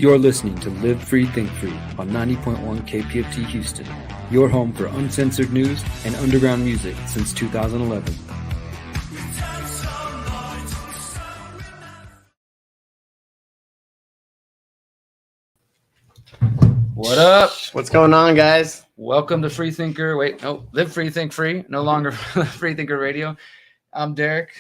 You're listening to Live Free, Think Free on 90.1 KPFT Houston, your home for uncensored news and underground music since 2011. What up? What's going on, guys? Welcome to Live Free, Think Free. No longer Free Thinker Radio. I'm Derrick.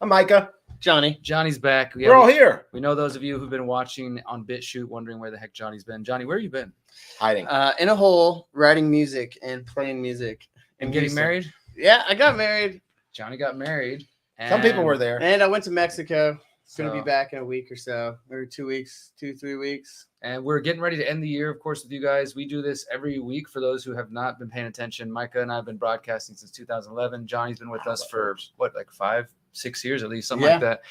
I'm Micah. Johnny's back. We're all here. We know those of you who've been watching on BitChute wondering where the heck Johnny's been. Johnny, where you been? Hiding. In a hole, writing music and playing music. And getting married? Yeah, I got married. Johnny got married. Some people were there. And I went to Mexico. So, going to be back in a week or so, or 3 weeks. And we're getting ready to end the year, of course, with you guys. We do this every week for those who have not been paying attention. Micah and I have been broadcasting since 2011. Johnny's been with us for, 5-6 years at least, something like that.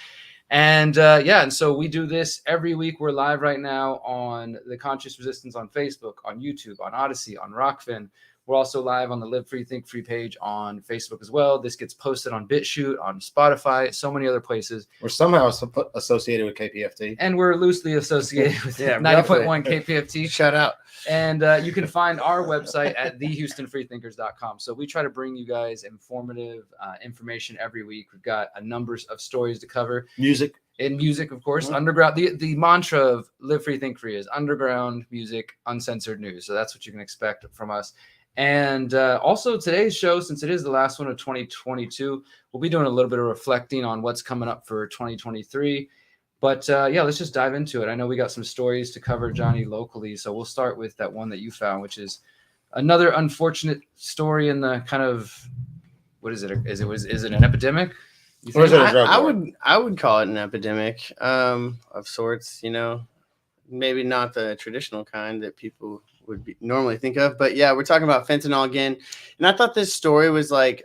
And and so we do this every week. We're live right now on the Conscious Resistance on Facebook, on YouTube, on Odyssey, on Rockfin. We're also live on the Live Free, Think Free page on Facebook as well. This gets posted on BitChute, on Spotify, so many other places. We're somehow associated with KPFT. And we're loosely associated with 90.1 KPFT. Shout out. And you can find our website at thehoustonfreethinkers.com. So we try to bring you guys informative information every week. We've got a numbers of stories to cover. Music, of course. Mm-hmm. Underground. The mantra of Live Free, Think Free is underground music, uncensored news. So that's what you can expect from us. And also today's show, since it is the last one of 2022, we'll be doing a little bit of reflecting on what's coming up for 2023. But let's just dive into it. I know we got some stories to cover, Johnny, locally. So we'll start with that one that you found, which is another unfortunate story in the kind of, what is it? Is it an epidemic? Or is it a drug war? I would call it an epidemic of sorts, maybe not the traditional kind that people would normally think of, but yeah, we're talking about fentanyl again. And I thought this story was like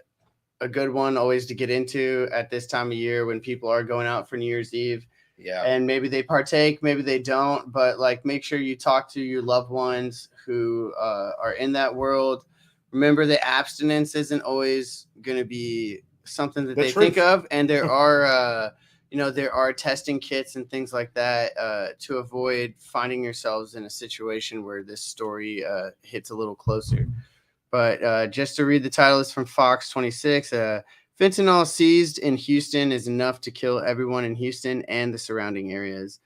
a good one always to get into at this time of year when people are going out for New Year's Eve. Yeah. And maybe they partake, maybe they don't, but like make sure you talk to your loved ones who are in that world. Remember that abstinence isn't always going to be something that they think of. And there are, there are testing kits and things like that to avoid finding yourselves in a situation where this story hits a little closer. But just to read the title, is from Fox 26. Fentanyl seized in Houston is enough to kill everyone in Houston and the surrounding areas.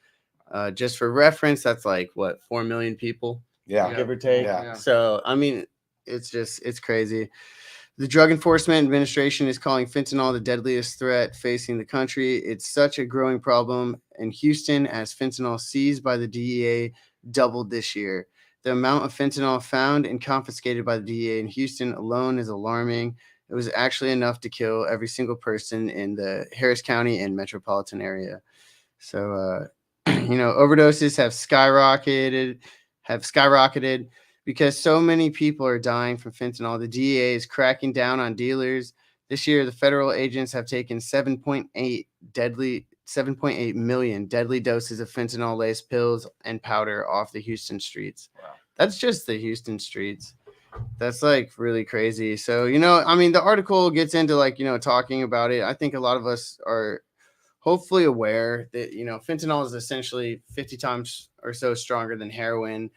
Just for reference, that's like, 4 million people? Yeah. Give or take. Yeah. So, I mean, it's crazy. The Drug Enforcement Administration is calling fentanyl the deadliest threat facing the country. It's such a growing problem in Houston as fentanyl seized by the DEA doubled this year. The amount of fentanyl found and confiscated by the DEA in Houston alone is alarming. It was actually enough to kill every single person in the Harris County and metropolitan area. So, overdoses have skyrocketed. Because so many people are dying from fentanyl, the DEA is cracking down on dealers. This year, the federal agents have taken 7.8 million deadly doses of fentanyl-laced pills and powder off the Houston streets. Wow. That's just the Houston streets. That's like really crazy. So, the article gets into talking about it. I think a lot of us are hopefully aware that, fentanyl is essentially 50 times or so stronger than heroin.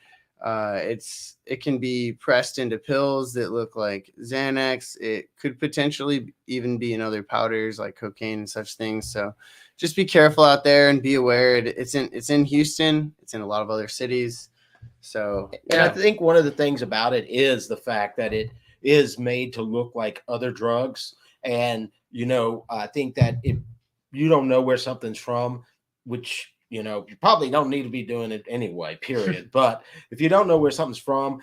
It can be pressed into pills that look like Xanax. It could potentially even be in other powders like cocaine and such things. So just be careful out there and be aware. It's in Houston. It's in a lot of other cities. So, and I think one of the things about it is the fact that it is made to look like other drugs. And, I think that if you don't know where something's from, which you probably don't need to be doing it anyway, period. But if you don't know where something's from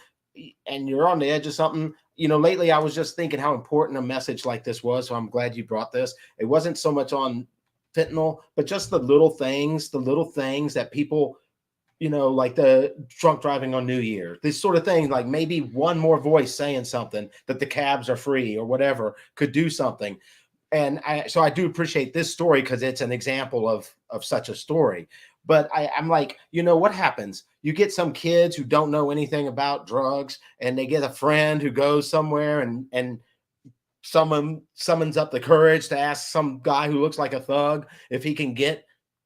and you're on the edge of something, lately I was just thinking how important a message like this was. So I'm glad you brought this. It wasn't so much on fentanyl, but just the little things that people, like the drunk driving on New Year, this sort of thing, like maybe one more voice saying something that the cabs are free or whatever could do something. And so I do appreciate this story because it's an example of such a story. But I'm like, what happens? You get some kids who don't know anything about drugs and they get a friend who goes somewhere and someone summons up the courage to ask some guy who looks like a thug if he can get,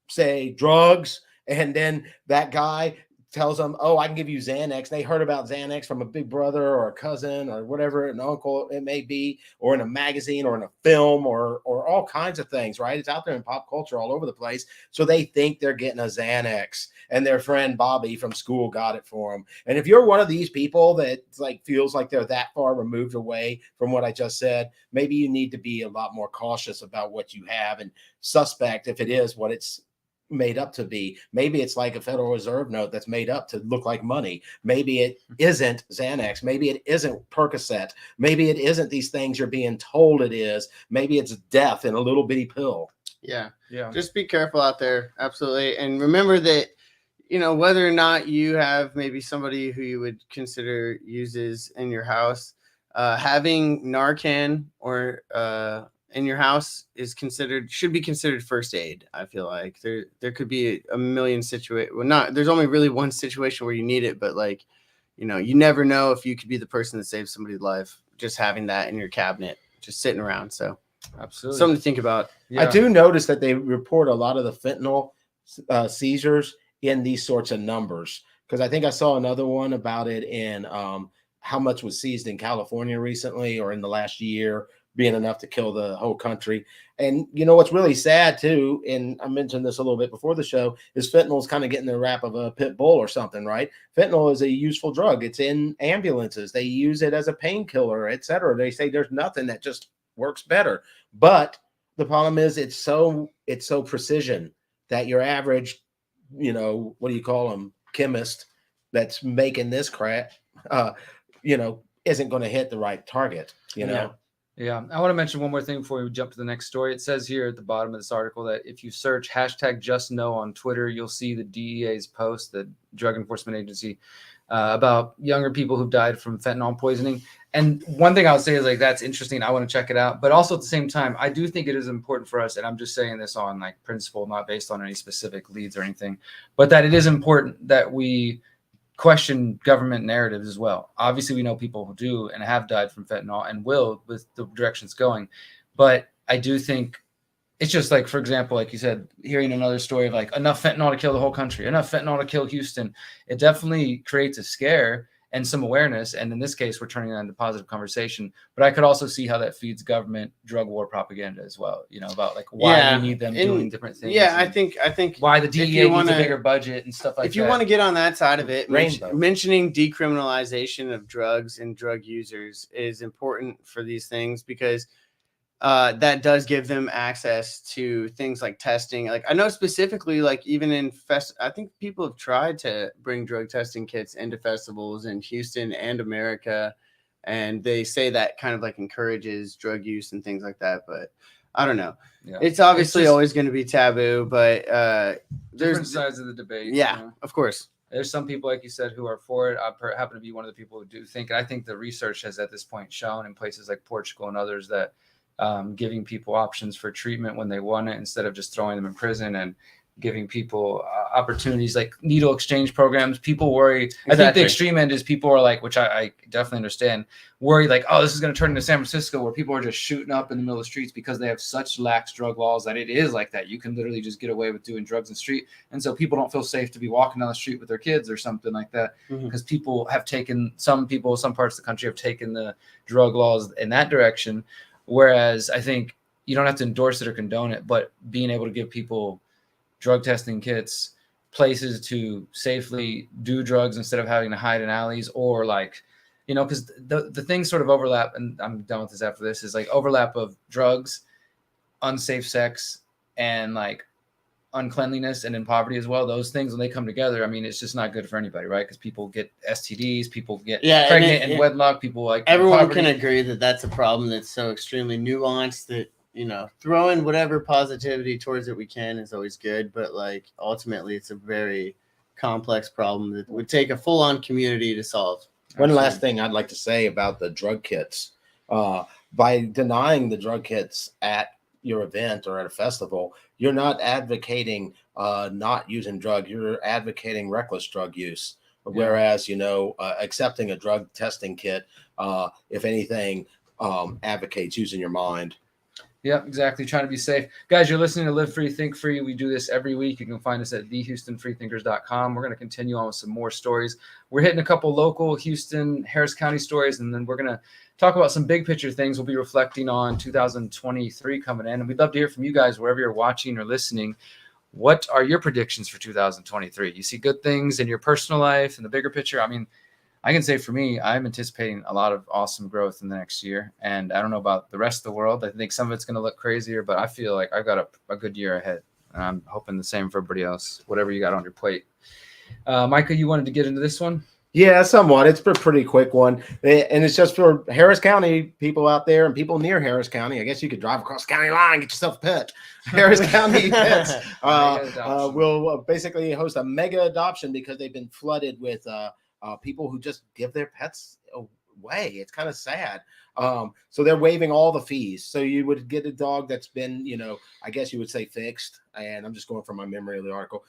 say, drugs. And then that guy tells them, oh, I can give you Xanax. They heard about Xanax from a big brother or a cousin or whatever, an uncle it may be, or in a magazine or in a film or all kinds of things, right? It's out there in pop culture all over the place. So they think they're getting a Xanax, and their friend Bobby from school got it for them. And if you're one of these people that like feels like they're that far removed away from what I just said, maybe you need to be a lot more cautious about what you have and suspect if it is what it's made up to be. Maybe it's like a Federal Reserve note that's made up to look like money. Maybe it isn't Xanax. Maybe it isn't Percocet. Maybe it isn't these things you're being told it is. Maybe it's death in a little bitty pill. Yeah. Yeah. Just be careful out there. Absolutely. And remember that, whether or not you have maybe somebody who you would consider uses in your house, having Narcan or in your house should be considered first aid. I feel like there could be a million there's only really one situation where you need it, but like, you never know if you could be the person that saves somebody's life just having that in your cabinet, just sitting around. So absolutely something to think about. Yeah. I do notice that they report a lot of the fentanyl seizures in these sorts of numbers, because I think I saw another one about it in how much was seized in California recently or in the last year, being enough to kill the whole country. And what's really sad too, and I mentioned this a little bit before the show, is fentanyl is kind of getting the rap of a pit bull or something, right? Fentanyl is a useful drug. It's in ambulances. They use it as a painkiller, etc. They say there's nothing that just works better. But the problem is it's so precision that your average, what do you call them, chemist that's making this crap, isn't going to hit the right target, Yeah, I want to mention one more thing before we jump to the next story. It says here at the bottom of this article that if you search #JustKnow on Twitter, you'll see the DEA's post, the Drug Enforcement Agency, about younger people who've died from fentanyl poisoning. And one thing I would say is like, that's interesting. I want to check it out. But also at the same time, I do think it is important for us, and I'm just saying this on like principle, not based on any specific leads or anything, but that it is important that we question government narratives as well. Obviously, we know people who do and have died from fentanyl and will with the direction it's going. But I do think it's just like, for example, like you said, hearing another story of like enough fentanyl to kill the whole country, enough fentanyl to kill Houston. It definitely creates a scare and some awareness. And in this case, we're turning that into positive conversation. But I could also see how that feeds government drug war propaganda as well, about like why we need them doing different things. Yeah, I think why the DEA needs a bigger budget and stuff like that. If you want to get on that side of it, mentioning decriminalization of drugs and drug users is important for these things, because that does give them access to things like testing. Like I know specifically, like even in I think people have tried to bring drug testing kits into festivals in Houston and America, and they say that kind of like encourages drug use and things like that. But I don't know. Yeah. It's obviously always going to be taboo, but there's sides of the debate. Yeah, of course. There's some people, like you said, who are for it. I happen to be one of the people who do think, and I think the research has at this point shown in places like Portugal and others that giving people options for treatment when they want it instead of just throwing them in prison, and giving people opportunities like needle exchange programs. People worry. Exactly. I think the extreme end is people are like, which I definitely understand, worry like, oh, this is going to turn into San Francisco where people are just shooting up in the middle of the streets because they have such lax drug laws that it is like that. You can literally just get away with doing drugs in the street. And so people don't feel safe to be walking down the street with their kids or something like that, because people have taken, some parts of the country have taken the drug laws in that direction. Whereas I think you don't have to endorse it or condone it, but being able to give people drug testing kits, places to safely do drugs instead of having to hide in alleys, or like, because the things sort of overlap, and I'm done with this after this, is like overlap of drugs, unsafe sex, and like uncleanliness and in poverty as well. Those things, when they come together, I mean, it's just not good for anybody, right? Because people get STDs, people get pregnant and wedlock, people like everyone can agree that that's a problem that's so extremely nuanced that throwing whatever positivity towards it we can is always good, but like ultimately it's a very complex problem that would take a full-on community to solve. One last thing I'd like to say about the drug kits, by denying the drug kits at your event or at a festival, you're not advocating not using drug, you're advocating reckless drug use. Whereas, accepting a drug testing kit, if anything, advocates using your mind. Yeah, exactly. Trying to be safe. Guys, you're listening to Live Free, Think Free. We do this every week. You can find us at thehoustonfreethinkers.com. We're going to continue on with some more stories. We're hitting a couple local Houston, Harris County stories, and then we're going to talk about some big picture things. We'll be reflecting on 2023 coming in, and we'd love to hear from you guys wherever you're watching or listening. What are your predictions for 2023? You see good things in your personal life and the bigger picture? I mean, I can say for me, I'm anticipating a lot of awesome growth in the next year. And I don't know about the rest of the world. I think some of it's going to look crazier, but I feel like I've got a good year ahead. And I'm hoping the same for everybody else, whatever you got on your plate. Micah, you wanted to get into this one? Yeah, somewhat. It's a pretty quick one. And it's just for Harris County people out there and people near Harris County. I guess you could drive across the county line, get yourself a pet. Harris County Pets will basically host a mega adoption because they've been flooded with people who just give their pets away. It's kind of sad. So they're waiving all the fees. So you would get a dog that's been, I guess you would say fixed. And I'm just going from my memory of the article.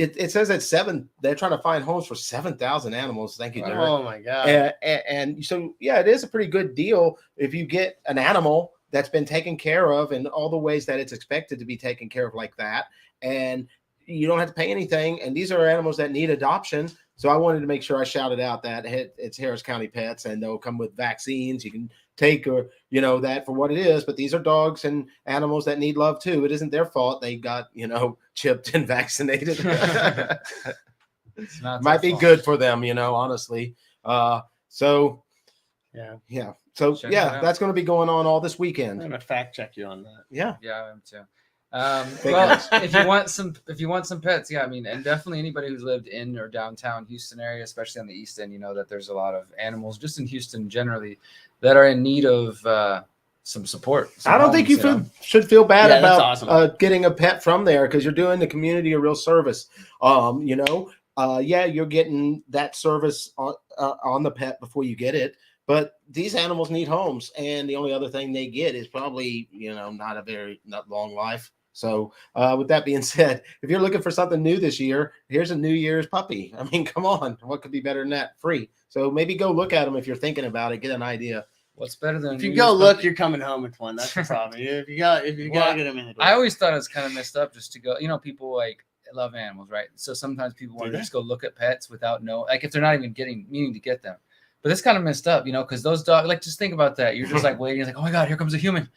It says that they're trying to find homes for 7,000 animals. Thank you, Derrick. Oh my God. And so, yeah, it is a pretty good deal if you get an animal that's been taken care of in all the ways that it's expected to be taken care of like that. And you don't have to pay anything. And these are animals that need adoption. So I wanted to make sure I shouted out that it's Harris County Pets, and they'll come with vaccines. You can take that for what it is. But these are dogs and animals that need love too. It isn't their fault they got chipped and vaccinated. It's not might be fault. good for them, honestly. So Yeah. So Check it out. that's going to be going on all this I'm weekend. gonna fact check you on that. Yeah. Yeah, I am too. Big Well, ones. if you want some pets, yeah, I mean, and definitely anybody who's lived in or downtown Houston area, especially on the east end, that there's a lot of animals just in Houston generally that are in need of some support. I don't think you should feel bad Yeah, that's about awesome. getting a pet from there because you're doing the community a real service. You're getting that service on the pet before you get it. But these animals need homes, and the only other thing they get is probably, not long life. So with that being said, if you're looking for something new this year, here's a New Year's puppy. I mean, come on. What could be better than that? Free. So maybe go look at them if you're thinking about it. Get an idea. What's better than If you go look, you're coming home with one. That's the problem. If you gotta get them in the door. I always thought it was kind of messed up just to go. People like love animals, right? So sometimes people want to they? just go look at pets without if they're not even meaning to get them. But it's kind of messed up, because those dogs, just think about that. You're just waiting. It's oh my God, here comes a human.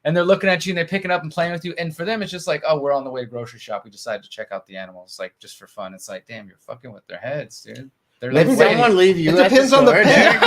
And they're looking at you and they're picking up and playing with you. And for them, it's just oh, we're on the way to grocery shop. We decided to check out the animals, just for fun. It's damn, you're fucking with their heads, dude. They're Maybe someone leave you. It depends on the pet.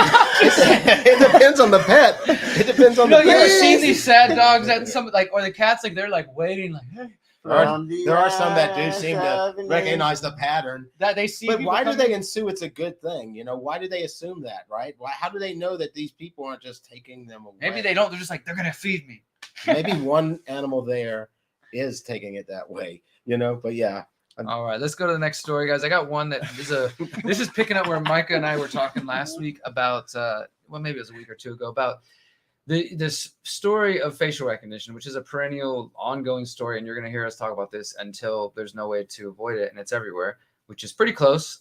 It depends on the pet. It depends on the pet. You ever seen these sad dogs that or the cats, they're waiting, hey. There are some that do seem to recognize the pattern. That they see. But why do they assume it's a good thing? Why do they assume that, right? How do they know that these people aren't just taking them away? Maybe they don't. They're just they're going to feed me. Maybe one animal there is taking it that way, but yeah. All right, let's go to the next story, guys. I got one that is this is picking up where Micah and I were talking last week about, maybe it was a week or two ago, about this story of facial recognition, which is a perennial ongoing story. And you're going to hear us talk about this until there's no way to avoid it. And it's everywhere, which is pretty close.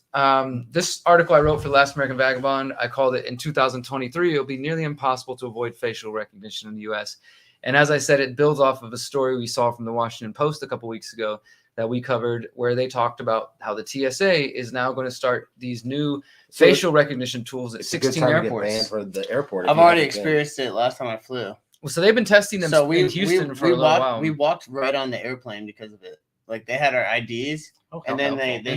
This article I wrote for the Last American Vagabond, I called it in 2023, it'll be nearly impossible to avoid facial recognition in the U.S. And as I said, it builds off of a story we saw from the Washington Post a couple weeks ago that we covered, where they talked about how the TSA is now going to start these new facial recognition tools at 16 airports. Banned for the airport. I've already experienced it last time I flew. Well, so they've been testing them in Houston for a little while. We walked right on the airplane because of it. They had our IDs, and then they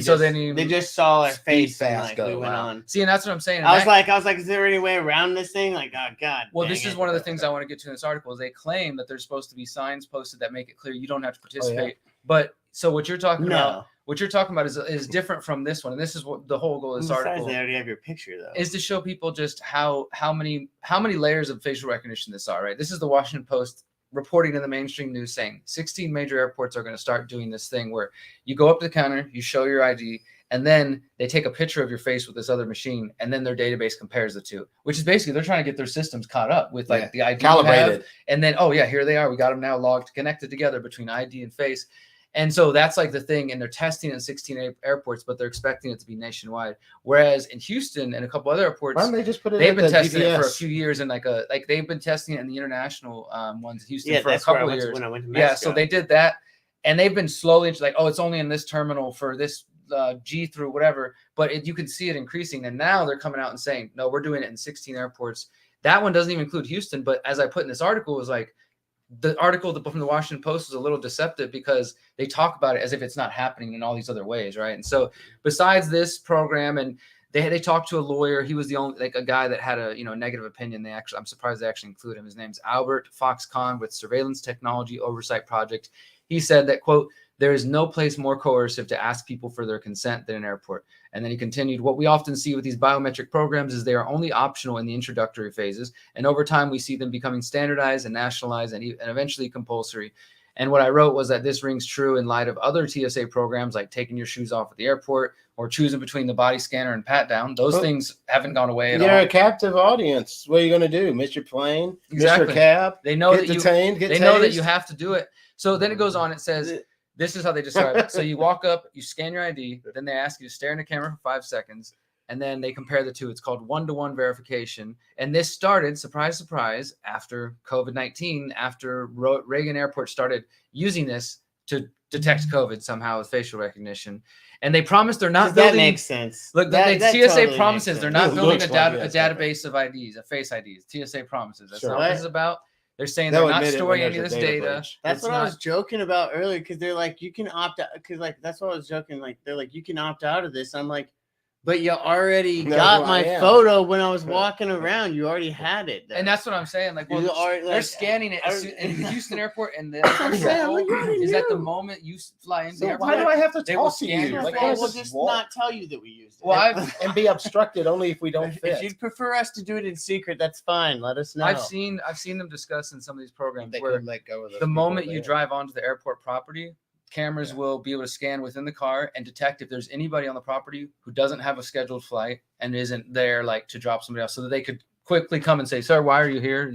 just saw our face and we went on. See, and that's what I'm saying. I was like, is there any way around this thing? Oh God. Well, this is one of the things I want to get to in this article. Is they claim that there's supposed to be signs posted that make it clear you don't have to participate. Oh, yeah. But so what you're talking about is different from this one, and this is what the whole goal of this article. They already have your picture though. Is to show people just how many layers of facial recognition this are. Right. This is the Washington Post reporting in the mainstream news saying 16 major airports are going to start doing this thing where you go up to the counter, you show your ID, and then they take a picture of your face with this other machine, and then their database compares the two, which is basically they're trying to get their systems caught up with the ID calibrated. and then, here they are. We got them now logged, connected together between ID and face. And so that's like the thing, and they're testing in 16 airports, but they're expecting it to be nationwide. Whereas in Houston and a couple other airports, Why don't they just put it? they've at been the testing it for a GPS? few years, and like they've been testing it in the international ones in Houston Yeah, for a that's where I couple went years. when I went to Mexico. Yeah, so they did that, and they've been slowly like, oh, it's only in this terminal for this G through whatever, but you can see it increasing, and now they're coming out and saying, no, we're doing it in 16 airports. That one doesn't even include Houston, but as I put in this article, it was like, the article from the Washington Post was a little deceptive because they talk about it as if it's not happening in all these other ways, right? And so besides this program, and they talked to a lawyer, he was the only, like, a guy that had a negative opinion. I'm surprised they actually include him. His name's Albert Foxconn with Surveillance Technology Oversight Project. He said that, quote, there is no place more coercive to ask people for their consent than an airport. And then he continued, what we often see with these biometric programs is they are only optional in the introductory phases. And over time, we see them becoming standardized and nationalized and eventually compulsory. And what I wrote was that this rings true in light of other TSA programs, like taking your shoes off at the airport or choosing between the body scanner and pat down. Those things haven't gone away at all. You're a captive audience. What are you going to do? Miss your plane? Exactly. Miss your cab? They know get that detained? they know that you have to do it. So then it goes on. It says, this is how they describe it. So you walk up, you scan your ID, then they ask you to stare in the camera for 5 seconds, and then they compare the two. It's called one-to-one verification. And this started, surprise, surprise, after COVID-19, after Reagan Airport started using this to detect COVID somehow with facial recognition. And they promised they're not building. That makes sense. Look, that TSA totally promises makes they're sense. not building a looks like database of IDs, of face IDs. TSA promises. That's Sure. not what this is about. They're saying They'll they're not admit it storing when any of there's this a data data. breach. That's It's what not- I was joking about earlier, because they're like, you can opt out, because like that's what I was joking. Like they're like, you can opt out of this. I'm like, but you already No, got I my am. photo when I was walking around. You already had it. And that's what I'm saying. Like, well, You are, they're like, scanning it in the Houston airport, and the That's what I'm saying. Like, you already is that the knew. moment you fly into So the why airport. do I have to They will talk to scan you? your Like, face. I we'll just just walk not tell you that we used it. Well, I've and be obstructed only if we don't if fit. you'd prefer us to do it in secret, that's fine. Let us know. I've seen them discuss in some of these programs They where could let go of those the moment people you there. drive onto the airport property, cameras will be able to scan within the car and detect if there's anybody on the property who doesn't have a scheduled flight and isn't there, like, to drop somebody else, so that they could quickly come and say, sir, why are you here?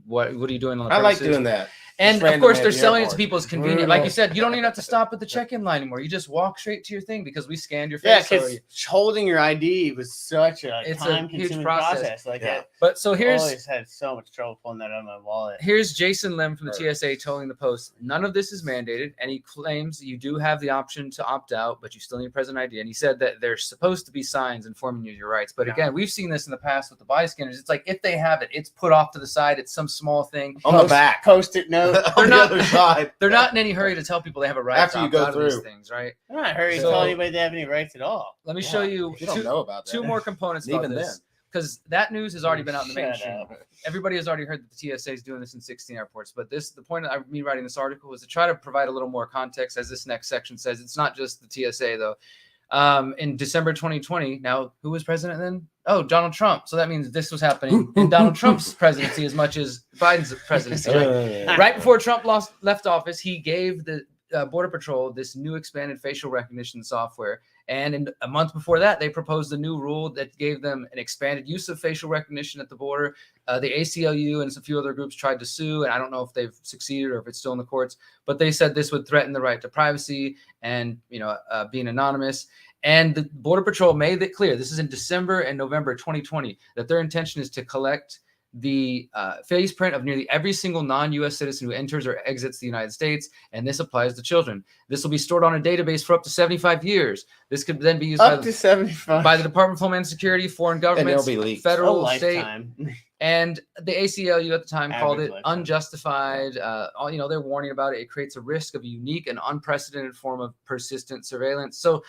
What are you doing on the I like premises? doing that. And Just of course, randomly they're at the selling it to airport. people as convenient. Like you said, you don't even have to stop at the check-in line anymore. You just walk straight to your thing because we scanned your Yeah, face because already. holding your ID was such a It's a time-consuming huge process. process. Like, Yeah. But so I here's always had so much trouble pulling that out of my wallet. Here's Jason Lim from the Right. TSA telling the Post, none of this is mandated, and he claims you do have the option to opt out, but you still need a present ID. And he said that there's supposed to be signs informing you of your rights. But again, we've seen this in the past with the body scanners. It's like, if they have it, it's put off to the side. It's some small thing. On the back. Post-it note. On the not- other side. They're not in any hurry to tell people they have a right After to you opt go out of these through. things, right? I'm not in a hurry to So- tell anybody they have any rights at all. Let me show you You don't know about that. two more components Even about this. Because that news has already been out in the Shut mainstream. up. Everybody has already heard that the TSA is doing this in 16 airports. But the point of me writing this article was to try to provide a little more context, as this next section says. It's not just the TSA, though. In December 2020, now, who was president then? Oh, Donald Trump. So that means this was happening in Donald Trump's presidency as much as Biden's presidency. Right before Trump left office, he gave the Border Patrol this new expanded facial recognition software. And a month before that, they proposed a new rule that gave them an expanded use of facial recognition at the border. The ACLU and a few other groups tried to sue, and I don't know if they've succeeded or if it's still in the courts, but they said this would threaten the right to privacy and being anonymous. And the Border Patrol made it clear, this is in December and November 2020, that their intention is to collect the face print of nearly every single non-U.S. citizen who enters or exits the United States, and this applies to children. This will be stored on a database for up to 75 years. This could then be used Up to 75. by the Department of Homeland Security, foreign governments, they'll be leaked. federal, a state, lifetime. and the ACLU at the time called Average it lifetime. unjustified. They're warning about it. It creates a risk of a unique and unprecedented form of persistent surveillance. So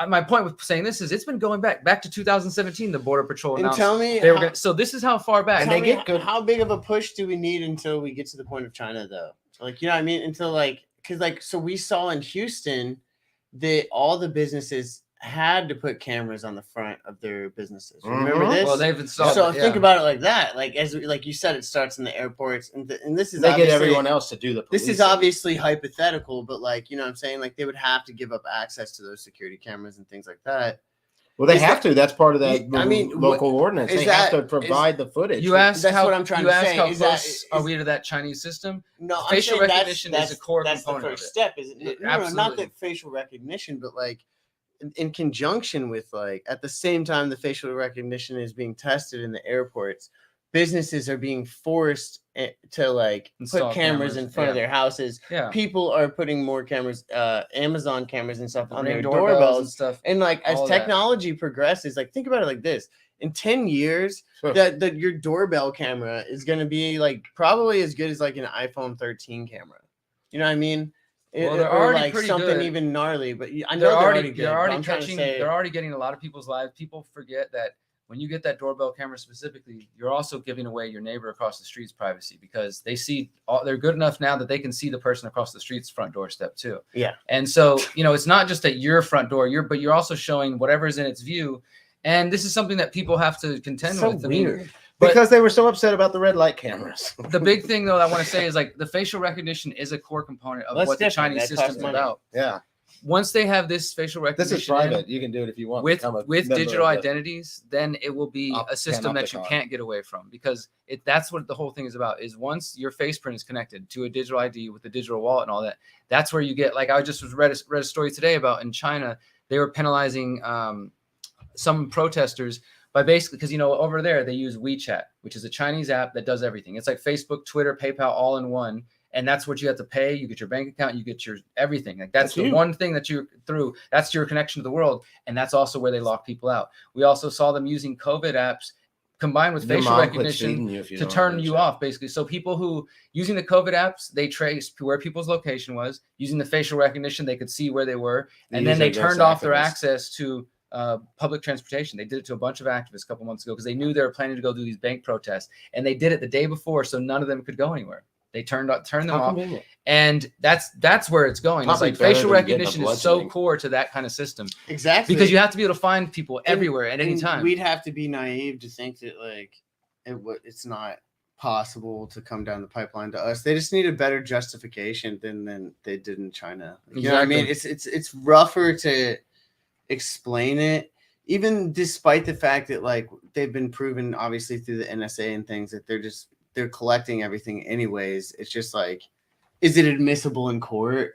my point with saying this is it's been going back to 2017. The Border Patrol And announced tell me, they were going. So this is how far back. And tell they me get good. How big of a push do we need until we get to the point of China, though? Like, you know what I mean? Until so we saw in Houston that all the businesses had to put cameras on the front of their businesses. Remember Mhm. this? Well, they've installed. So it, yeah. think about it like that. Like like you said, it starts in the airports, and this is They get obviously- everyone else to do the This is policing. obviously hypothetical, but like, you know what I'm saying? Like they would have to give up access to those security cameras and things like that. Well, they Is have to. That's part of that I mean, local ordinance. is They have that- to provide the footage. You asked That's how, what I'm trying you to asked say. how Is close that- are we to that Chinese system? No, I'm Facial saying recognition is a core that's component the of first it. step. Is it? No, not Absolutely. that facial recognition, but like in conjunction with like at the same time the facial recognition is being tested in the airports, businesses are being forced to like Install put cameras in front of yeah. their houses. Yeah. People are putting more cameras, Amazon cameras and stuff on Ring their doorbells doorbells and stuff. And like as all that. technology progresses, like think about it like this: in 10 years, that your doorbell camera is going to be like probably as good as like an iPhone 13 camera. You know what I mean? Well, they're or already like pretty something good. even gnarly, but I know They're they're already already good. they're but already I'm trying to catching. say, They're already getting a lot of people's lives. People forget that when you get that doorbell camera specifically, you're also giving away your neighbor across the street's privacy because they see they're good enough now that they can see the person across the street's front doorstep too. Yeah. And so it's not just at your front door, but you're also showing whatever's in its view. And this is something that people have to contend so with. weird. Because they were so upset about the red light cameras. The big thing though I want to say is like the facial recognition is a core component of That's what the different. Chinese That costs system's money. about. Yeah. Once they have this facial recognition This is private. You can do it if you want. with Become a with member digital of the- identities, then it will be Up- a system that you panopticon. can't get away from because that's what the whole thing is about. Is once your face print is connected to a digital ID with a digital wallet and all that, that's where you get like I just read a story today about in China they were penalizing some protesters by basically because over there they use WeChat, which is a Chinese app that does everything. It's like Facebook, Twitter, PayPal all in one. And that's what you have to pay. You get your bank account, you get your everything. Like that's the one thing that you're through. That's your connection to the world. And that's also where they lock people out. We also saw them using COVID apps combined with Your facial mom recognition quits feeding you if you to don't turn have you WeChat. off, basically. So people who using the COVID apps, they traced where people's location was. Using the facial recognition, they could see where they were. And then they turned off their access to public transportation. They did it to a bunch of activists a couple months ago because they knew they were planning to go do these bank protests. And they did it the day before, so none of them could go anywhere. They turned them off, Convenient. and that's where it's going. Probably It's like facial better than getting recognition a is so bludgeoning. core to that kind of system Exactly. because you have to be able to find people And- everywhere at any and time. We'd have to be naive to think that like it's not possible to come down the pipeline to us. They just need a better justification than they did in China. You know what I mean? It's rougher to explain it, even despite the fact that like they've been proven obviously through the NSA and things that they're collecting everything anyways. It's just like, is it admissible in court?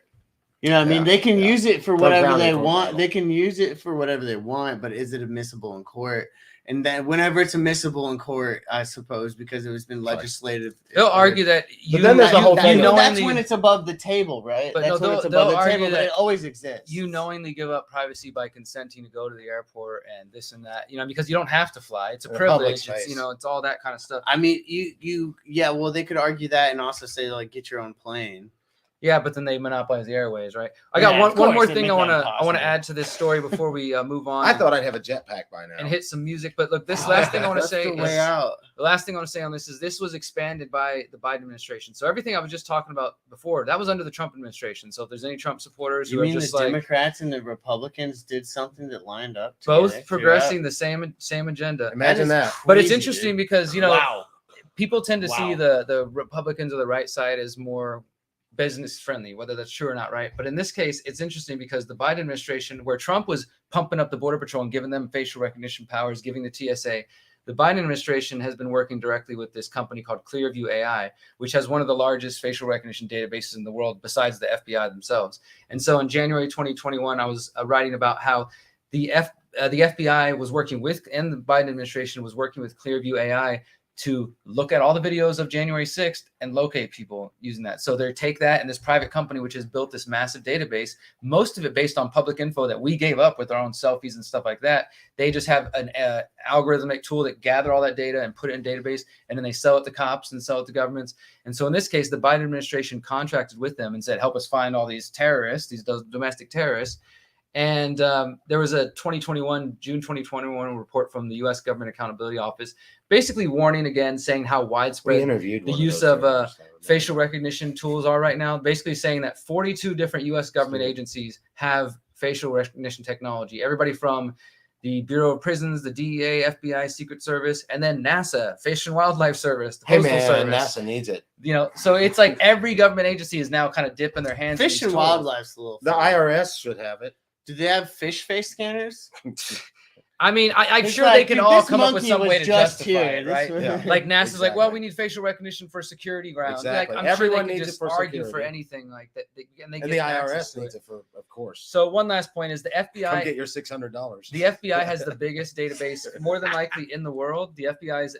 You know what I mean? They can use it for whatever they want. They can use it for whatever they want, but is it admissible in court? And then whenever it's admissible in court, I suppose, because it has been legislative. They'll argue that then there's the whole thing. That's when it's above the table, right? But That's no, when it's they'll above the argue table, but that it always exists. you knowingly give up privacy by consenting to go to the airport and this and that, because you don't have to fly. It's a privilege. It's, it's all that kind of stuff. I mean, well, they could argue that and also say like, get your own plane. Yeah, but then they monopolize the airways, right? I got one more thing I want to add to this story before we move on. I thought I'd have a jetpack by now and hit some music. But look, this last thing I want to say the last thing I want to say on this is this was expanded by the Biden administration. So everything I was just talking about before, that was under the Trump administration. So if there's any Trump supporters who are just the Democrats and the Republicans did something that lined up both progressing the same agenda. Imagine that. But it's interesting because people tend to see the Republicans or the right side as more business friendly, whether that's true or not, right? But in this case, it's interesting because the Biden administration, where Trump was pumping up the Border Patrol and giving them facial recognition powers, giving the TSA, the Biden administration has been working directly with this company called Clearview AI, which has one of the largest facial recognition databases in the world besides the FBI themselves. And so in January 2021, I was writing about how the FBI was working with, and the Biden administration was working with Clearview AI to look at all the videos of January 6th and locate people using that. So they take that, and this private company, which has built this massive database, most of it based on public info that we gave up with our own selfies and stuff like that. They just have an algorithmic tool that gather all that data and put it in a database, and then they sell it to cops and sell it to governments. And so in this case, the Biden administration contracted with them and said, help us find all these terrorists, these domestic terrorists. And there was a June 2021 report from the U.S. Government Accountability Office, basically warning again, saying how widespread the use of facial recognition tools are right now. Basically saying that 42 different U.S. government agencies have facial recognition technology. Everybody from the Bureau of Prisons, the DEA, FBI, Secret Service, and then NASA, Fish and Wildlife Service, the Postal Service. NASA needs it. So it's like every government agency is now kind of dipping their hands. Fish and Wildlife's a little. The IRS should have it. Do they have fish face scanners? I mean, I'm It's sure they can dude, all this come up with monkey some was way to just justify it, This right? was- Yeah. Like NASA's like, well, Exactly. we need facial recognition for security grounds. Exactly. Like, I'm Everyone sure they needs can it just for argue for security. anything like that. And the IRS needs it for, of course. So one last point is the Come FBI. get your $600. The FBI has the biggest database, more than likely in the world. The FBI's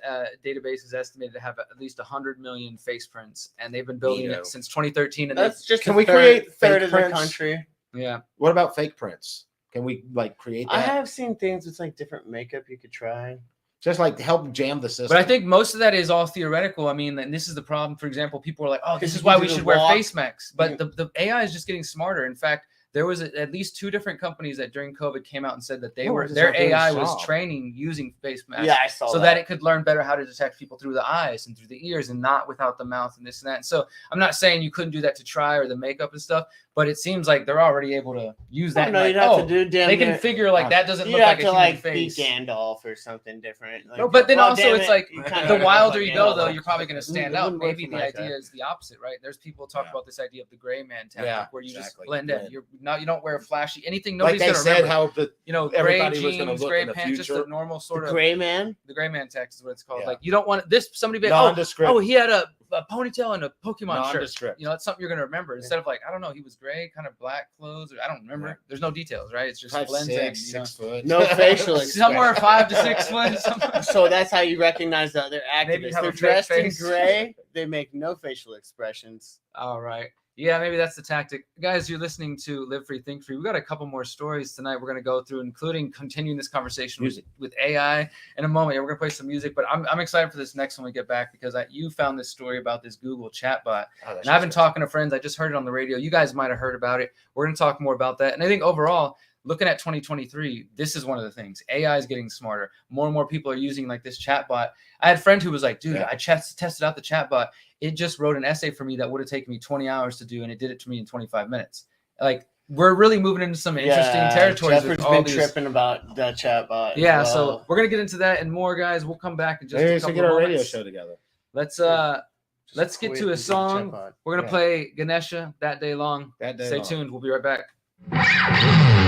database is estimated to have at least 100 million face prints, and they've been building Neato. it since 2013. And That's just Can a we third, create third fake of the prints? country. yeah, What about fake prints? Can we like create that? I have seen things with like different makeup you could try. Just like help jam the system. but I think most of that is all theoretical. I mean, and this is the problem. For example, people are like, "Oh, this Because is you why can we do the should wear walk. face masks." But the AI is just getting smarter. In fact, there was at least 2 different companies that during COVID came out and said that because their they're doing AI the was job. training using face masks. Yeah, I saw so that it could learn better how to detect people through the eyes and through the ears and not without the mouth and this and that. And so I'm not saying you couldn't do that to try or the makeup and stuff, but it seems like they're already able to use that. No, and you'd like, have oh, to do damn they can near- figure like that doesn't You'd look have like a to human like face. be Gandalf or something different. Like, No, but then well, also damn it's it, like you kinda the look wilder like you go, Gandalf. though, you're probably going to stand It out. wouldn't work Maybe for the Micah. idea is the opposite, right? There's people talk Yeah. about this idea of the gray man tactic, Yeah, where you exactly. just blend in. Blend. You don't wear flashy anything. like Nobody's they going to said, remember. how the Gray everybody was gonna jeans, look gray in the pants, just future. the normal sort The of gray man. the gray man text is what it's called. Yeah. Like you don't want this somebody be like, oh, nondescript. he had a ponytail and a Pokemon shirt. Nondescript. You know, that's something you're gonna remember instead of like, I don't know, he was gray, kind of black clothes, or I don't remember. Yeah. There's no details, right? It's just 5'6", blends in. 6 foot. No facial Somewhere 5 to 6 foot. Somewhere. So that's how you recognize the other Maybe you activists. have They're a fake dressed in face. gray. They make no facial expressions. All right. Yeah, maybe that's the tactic. Guys, you're listening to Live Free, Think Free. We got a couple more stories tonight we're going to go through, including continuing this conversation with AI in a moment. Yeah, we're going to play some music, but I'm excited for this next one we get back because you found this story about this Google chatbot. And I've been talking to friends. I just heard it on the radio. You guys might have heard about it. We're going to talk more about that. And I think overall, looking at 2023, this is one of the things. AI is getting smarter. More and more people are using like this chatbot. I had a friend who was like, dude, I tested out the chatbot. It just wrote an essay for me that would have taken me 20 hours to do, and it did it to me in 25 minutes. Like, we're really moving into some interesting territories. Jeffrey's with all been these. tripping about that chatbot. Yeah, as well. so we're gonna get into that and more, guys. We'll come back in just Maybe a we should couple get of our radio moments. show together. Let's get Quit to a using song. chatbot. We're gonna play Ganesha, That Day Long. That day Stay long. tuned. We'll be right back. Thank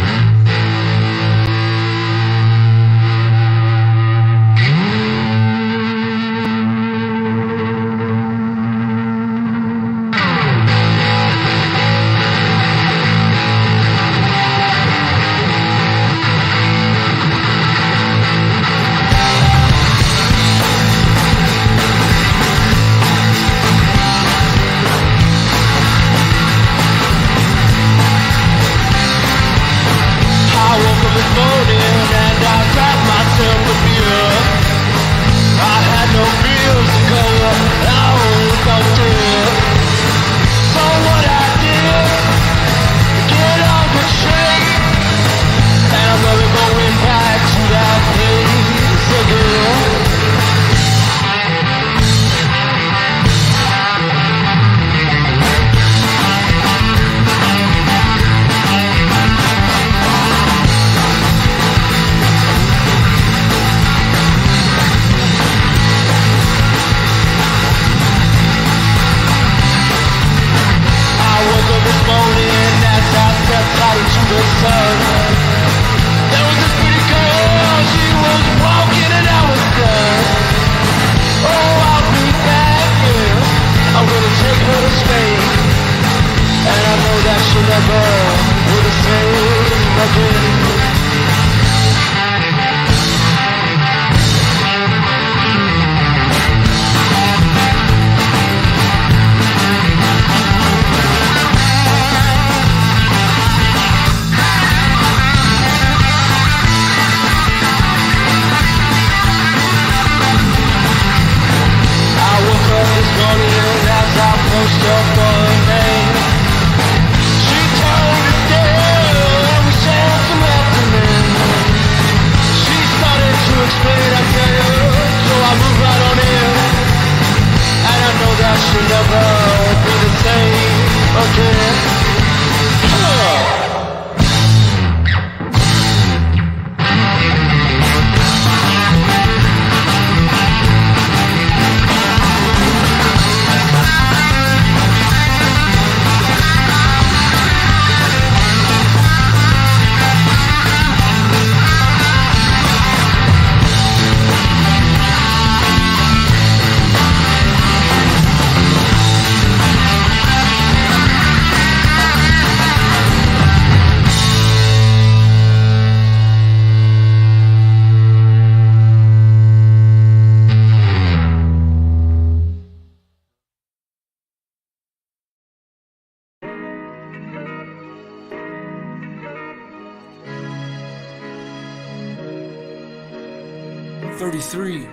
33.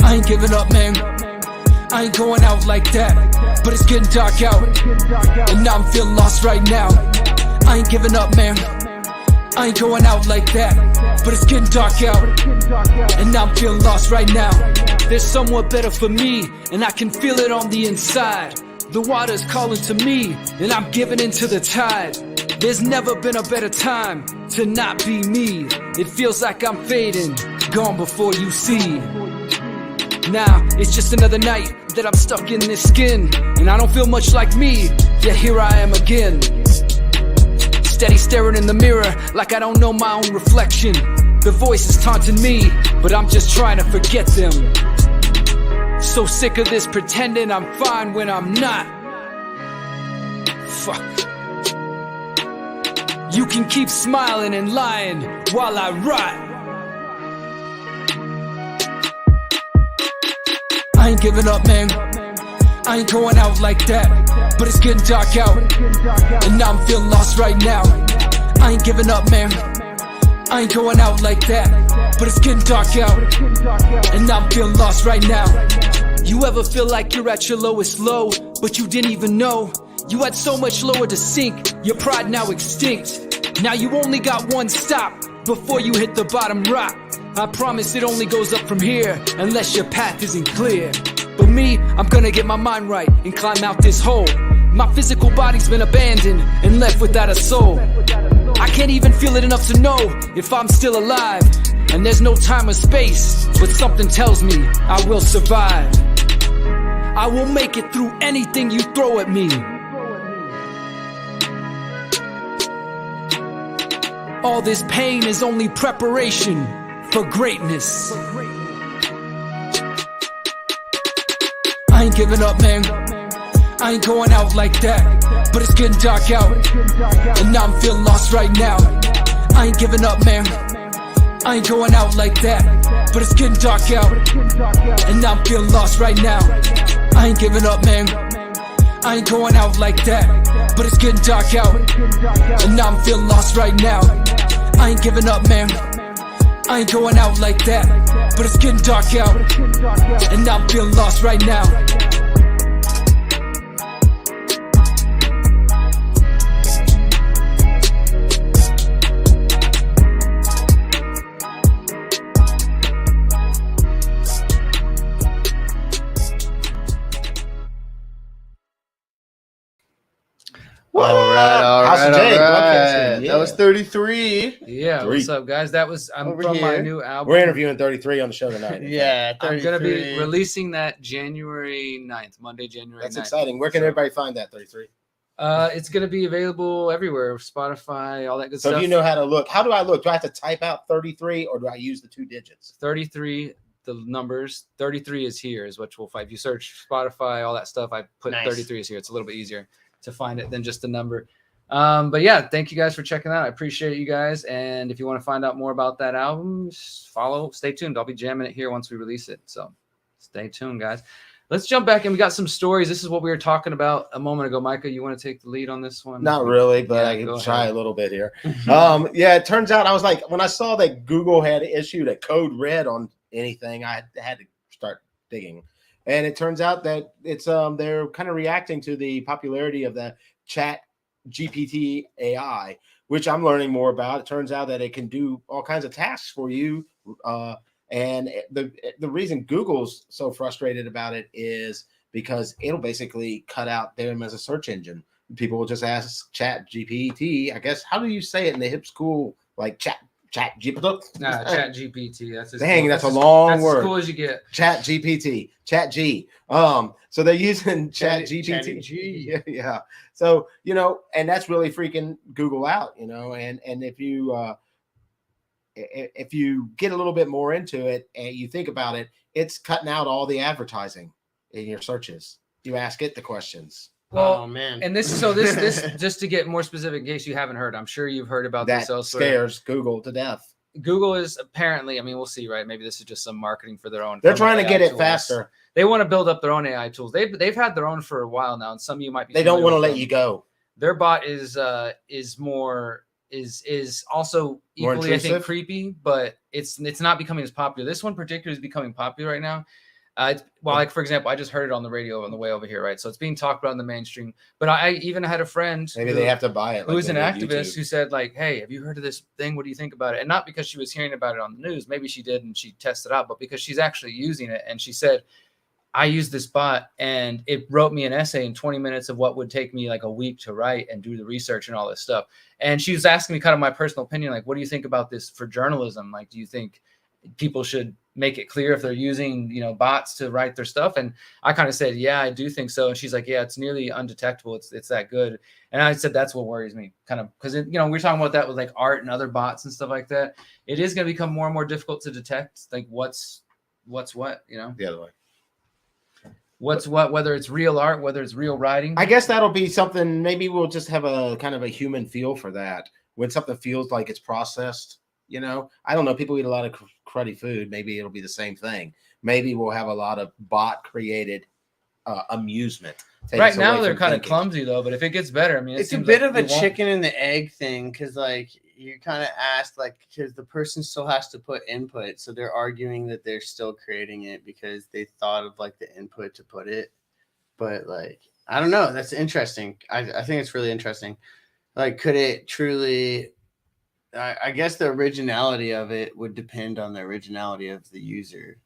I ain't giving up, man. I ain't going out like that. But it's getting dark out, and now I'm feeling lost right now. I ain't giving up, man. I ain't going out like that. But it's getting dark out, and now I'm feeling lost right now. There's somewhat better for me, and I can feel it on the inside. The water's calling to me, and I'm giving into the tide. There's never been a better time to not be me. It feels like I'm fading, gone before you see. Now, it's just another night that I'm stuck in this skin, and I don't feel much like me, yet here I am again. Steady staring in the mirror like I don't know my own reflection. The voice is taunting me, but I'm just trying to forget them. So sick of this pretending I'm fine when I'm not. Fuck. You can keep smiling and lying while I rot. I ain't giving up, man. I ain't going out like that. But it's getting dark out, and now I'm feeling lost right now. I ain't giving up, man. I ain't going out like that. But it's getting dark out, and now I'm feeling lost right now. You ever feel like you're at your lowest low, but you didn't even know? You had so much lower to sink, your pride now extinct. Now you only got one stop before you hit the bottom rock. I promise it only goes up from here, unless your path isn't clear. But me, I'm gonna get my mind right and climb out this hole. My physical body's been abandoned and left without a soul. I can't even feel it enough to know if I'm still alive. And there's no time or space, but something tells me I will survive. I will make it through anything you throw at me. All this pain is only preparation for greatness. I ain't giving up, man. I ain't going out like that. But it's getting dark out, and now I'm feeling lost right now. I ain't giving up, man. I ain't going out like that. But it's getting dark out, and now I'm feeling lost right now. I ain't giving up, man. I ain't going out like that. But it's getting dark out, and now I'm feeling lost right now. I ain't giving up, man. I ain't going out like that. But it's getting dark out, and now I'm feeling lost right now. All How's right. the day? Broadcasting, yeah. That was 33. Yeah, what's up, guys? That was Over from my here. new album. We're interviewing 33 on the show tonight. Yeah, 33. I'm going to be releasing that January 9th, Monday, January 9th. That's exciting. Where can everybody find that 33? It's going to be available everywhere, Spotify, all that good So stuff. if you know how to look, how do I look? Do I have to type out 33 or do I use the 2 digits? 33, the numbers, 33 is here is what you'll find. If you search Spotify, all that stuff, I put Nice. 33 is here. It's a little bit easier to find it than just the number. But yeah, thank you guys for checking out. I appreciate you guys. And if you want to find out more about that album, just stay tuned. I'll be jamming it here once we release it. So stay tuned, guys. Let's jump back in. We got some stories. This is what we were talking about a moment ago. Micah, you want to take the lead on this one? Not really, but Yeah, I go can try ahead. a little bit here. Yeah, it turns out I was like, when I saw that Google had issued a code red on anything, I had to start digging. And it turns out that it's they're kind of reacting to the popularity of the Chat GPT AI, which I'm learning more about. It turns out that it can do all kinds of tasks for you. And the reason Google's so frustrated about it is because it'll basically cut out them as a search engine. People will just ask Chat GPT, I guess. How do you say it in the hip school? Like Chat GPT? Nah, Chat GPT. That's Dang, that's a long word. That's as cool as you get. Chat GPT, Chat G. So they're using Chat GPT. G. Yeah. So, and that's really freaking Google out, and if you get a little bit more into it and you think about it, it's cutting out all the advertising in your searches. You ask it the questions. Well, Oh man. and this just to get more specific, in case you haven't heard, I'm sure you've heard about That this elsewhere. scares Google to death. Google is apparently, I mean, we'll see, right? Maybe this is just some marketing for their own. They're from trying to AI get it tools. faster. They want to build up their own AI tools. They've had their own for a while now, and some of you might be. They don't familiar want to with let them. you go. Their bot is also More equally, I think, intrusive? creepy, but it's not becoming as popular. This one particularly is becoming popular right now. Like for example, I just heard it on the radio on the way over here, right? So it's being talked about in the mainstream. But I even had a friend Maybe they have to buy it. who was an they do activist YouTube. who said, like, hey, have you heard of this thing? What do you think about it? And not because she was hearing about it on the news. Maybe she did and she tested it out, but because she's actually using it. And she said, I used this bot and it wrote me an essay in 20 minutes of what would take me like a week to write and do the research and all this stuff. And she was asking me kind of my personal opinion, like, what do you think about this for journalism? Like, do you think people should make it clear if they're using, bots to write their stuff? And I kind of said, yeah, I do think so. And she's like, yeah, it's nearly undetectable. It's that good. And I said, that's what worries me, kind of, because, we're talking about that with like art and other bots and stuff like that. It is going to become more and more difficult to detect, like what's what, The other way. What's what, whether it's real art, whether it's real writing. I guess that'll be something. Maybe we'll just have a kind of a human feel for that when something feels like it's processed. I don't know. People eat a lot of cruddy food. Maybe it'll be the same thing. Maybe we'll have a lot of bot created amusement. Right now they're kind of clumsy though, but if it gets better, I mean, it's a bit of a chicken and the egg thing, because like you kind of asked, like, because the person still has to put input, so they're arguing that they're still creating it because they thought of like the input to put it. But like, I don't know. That's interesting. I think it's really interesting. Like, could it truly? I guess the originality of it would depend on the originality of the user.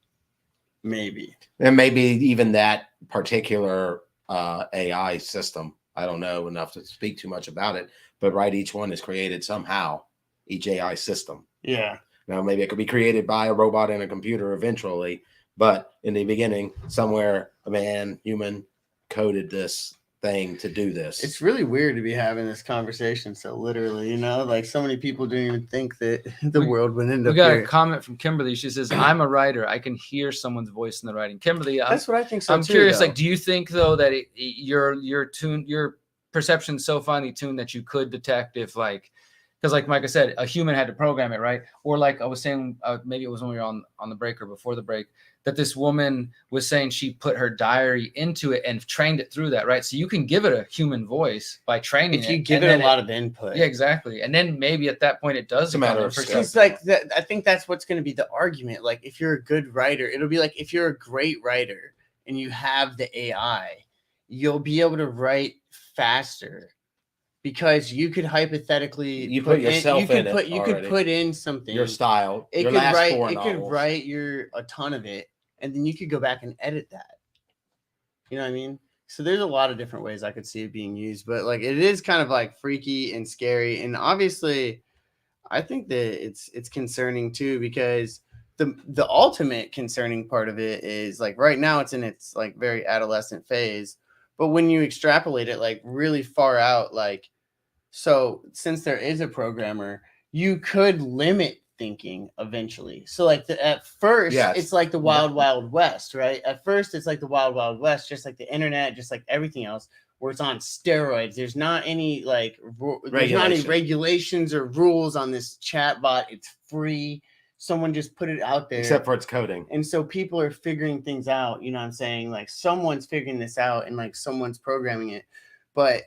Maybe. And maybe even that particular AI system. I don't know enough to speak too much about it, but each one is created somehow, each AI system. Yeah. Now, maybe it could be created by a robot and a computer eventually, but in the beginning, somewhere a human coded this thing to do this. It's really weird to be having this conversation so literally, like so many people don't even think that the world would end up. We got here. a comment from Kimberly. She says, I'm a writer. I can hear someone's voice in the writing. Kimberly, that's what I think. So I'm curious, like, do you think though that your perception's so finely tuned that you could detect if, like, because like Micah said, a human had to program it, right? Or like I was saying, maybe it was when we were on the break or before the break, that this woman was saying she put her diary into it and trained it through that, right? So you can give it a human voice by training it. If you give it a lot of input. Yeah, exactly. And then maybe at that point it does. It's a matter of It's like that. I think that's what's going to be the argument. Like, if you're a good writer, it'll be like if you're a great writer and you have the AI, you'll be able to write faster. Because you could hypothetically you could put in something, your style, it your could last write four it novels. could write a ton of it, and then you could go back and edit that. You know what I mean? So there's a lot of different ways I could see it being used, but like it is kind of like freaky and scary, and obviously, I think that it's concerning too, because the ultimate concerning part of it is like right now it's in its like very adolescent phase, but when you extrapolate it like really far out, like. So since there is a programmer, you could limit thinking eventually. So like at first, it's like the wild, wild west, right? At first, it's like the wild, wild west, just like the internet, just like everything else, where it's on steroids. There's not any like there's not any regulations or rules on this chat bot. It's free. Someone just put it out there. Except for its coding. And so people are figuring things out. You know what I'm saying? Like someone's figuring this out and like someone's programming it. But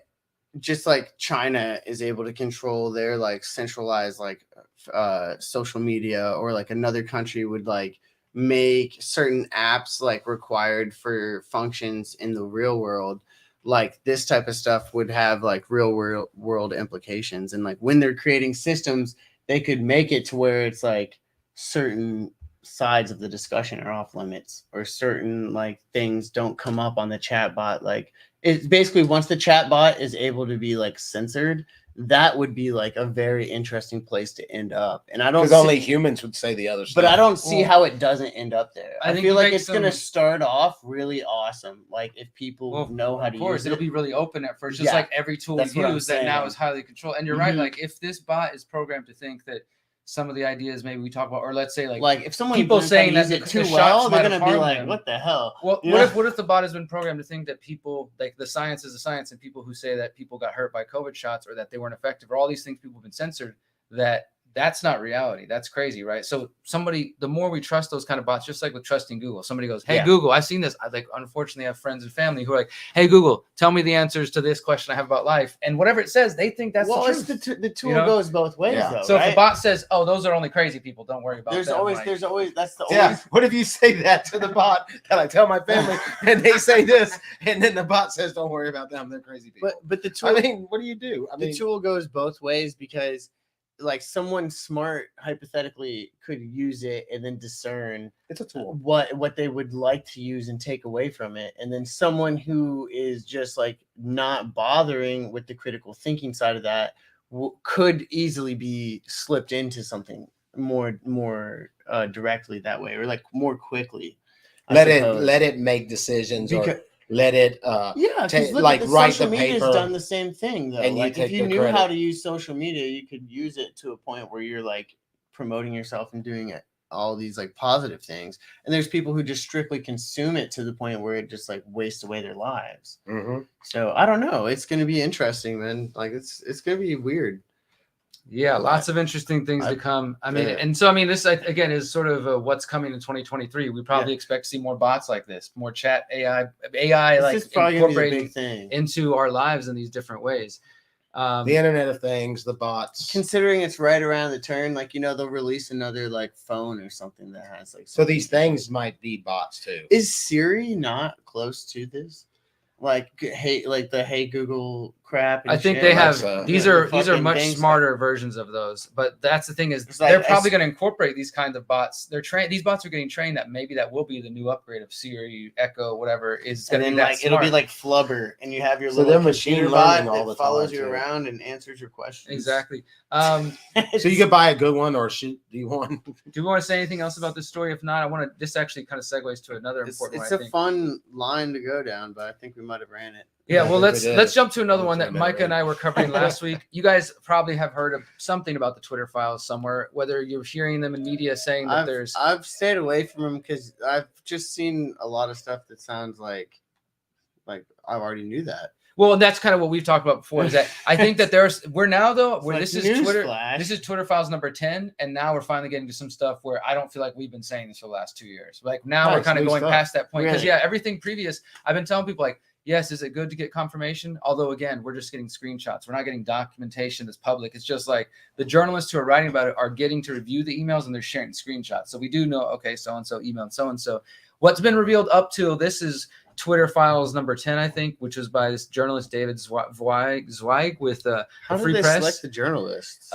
just like China is able to control their like centralized like social media, or like another country would like make certain apps like required for functions in the real world, like this type of stuff would have like real world implications. And like when they're creating systems, they could make it to where it's like certain sides of the discussion are off limits, or certain like things don't come up on the chat bot. Like it's basically once the chat bot is able to be like censored, that would be like a very interesting place to end up. And I don't, because only humans would say the other stuff. But I don't see how it doesn't end up there. I feel like it's going to start off really awesome. Like if people know how to use it. It'll be really open at first, just like every tool we use that now is highly controlled. And you're right. Like if this bot is programmed to think that some of the ideas maybe we talk about, or let's say like if someone people saying that it too well, they're gonna be like, what the hell? Well, what if the bot has been programmed to think that people, like the science is a science, and people who say that people got hurt by COVID shots or that they weren't effective, or all these things people have been censored, that that's not reality. That's crazy, right? So the more we trust those kind of bots, just like with trusting Google, somebody goes, hey, Google, I've seen this. I unfortunately have friends and family who are like, hey, Google, tell me the answers to this question I have about life. And whatever it says, they think that's the truth. The tool goes both ways, though. So right? if a bot says, oh, those are only crazy people, don't worry about there's them. always that's the always. What if you say that to the bot that I tell my family and they say this, and then the bot says, don't worry about them, they're crazy people. But the tool, I mean, what do you do? The tool goes both ways, because like someone smart hypothetically could use it and then discern it's a tool what they would like to use and take away from it. And then someone who is just like not bothering with the critical thinking side of that could easily be slipped into something more directly that way, or like more quickly. Let it make decisions, or let it like write the paper. Has done the same thing though. And like if you knew how to use social media, you could use it to a point where you're like promoting yourself and doing it all these like positive things. And there's people who just strictly consume it to the point where it just like wastes away their lives. Mm-hmm. So I don't know. It's going to be interesting, man. Like it's going to be weird. Yeah, lots of interesting things to come. I mean, and so, I mean, this, again, is sort of what's coming in 2023. We probably expect to see more bots like this, more chat AI like incorporating into our lives in these different ways. The Internet of Things, the bots. Considering it's right around the turn, like, you know, they'll release another like phone or something that has like. So these things might be bots too. Is Siri not close to this? Like the Hey Google crap. And I think shit. they have these are much smarter versions of those. But that's the thing is they're probably going to incorporate these kinds of bots. These bots are getting trained that maybe that will be the new upgrade of Siri, Echo, whatever is going to be that like it'll be like Flubber, and you have your little machine computer bot that follows you around and answers your questions. Exactly. So you could buy a good one, or do you want? Do you want to say anything else about this story? If not, I want to. This actually kind of segues to another important one. It's a fun line to go down, but I think we might have ran it. Yeah, well, let's jump to another one that Micah and I were covering last week. You guys probably have heard of something about the Twitter files somewhere, whether you're hearing them in media saying that I've stayed away from them because I've just seen a lot of stuff that sounds like I already knew that. Well, and that's kind of what we've talked about before. Is that I think that this is Twitter files number 10, and now we're finally getting to some stuff where I don't feel like we've been saying this for the last 2 years. Like now we're kind of going past that point because everything previous I've been telling people like. Yes, is it good to get confirmation? Although, again, we're just getting screenshots. We're not getting documentation that's public. It's just like the journalists who are writing about it are getting to review the emails and they're sharing screenshots. So we do know, okay, so-and-so emailed so-and-so. What's been revealed up to this is Twitter files number 10, I think, which was by this journalist, David Zweig with How Free did they Press. Select the journalists?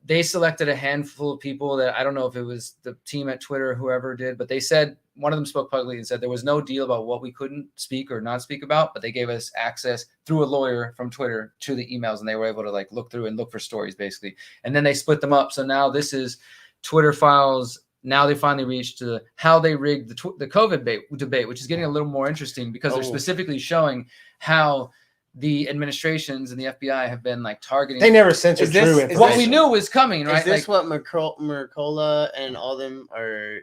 They selected a handful of people that I don't know if it was the team at Twitter or whoever did, but they said one of them spoke publicly and said there was no deal about what we couldn't speak or not speak about, but they gave us access through a lawyer from Twitter to the emails, and they were able to like look through and look for stories basically. And then they split them up. So now this is Twitter files. Now they finally reached to how they rigged the COVID debate, which is getting a little more interesting because they're specifically showing how the administrations and the FBI have been like targeting. They never censored true information. What we knew was coming, right? Is this what Mercola and all them are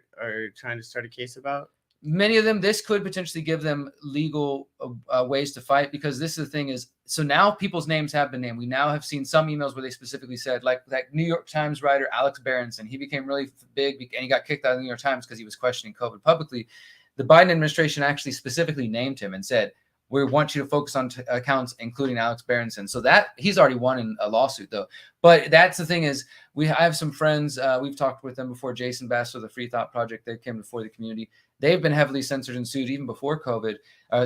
trying to start a case about? Many of them, this could potentially give them legal ways to fight because this is the thing is, so now people's names have been named. We now have seen some emails where they specifically said, like that New York Times writer, Alex Berenson, he became really big and he got kicked out of the New York Times because he was questioning COVID publicly. The Biden administration actually specifically named him and said, we want you to focus on accounts, including Alex Berenson. So that he's already won in a lawsuit, though. But that's the thing is, I have some friends. We've talked with them before. Jason Bass of the Free Thought Project. They came before the community. They've been heavily censored and sued even before COVID,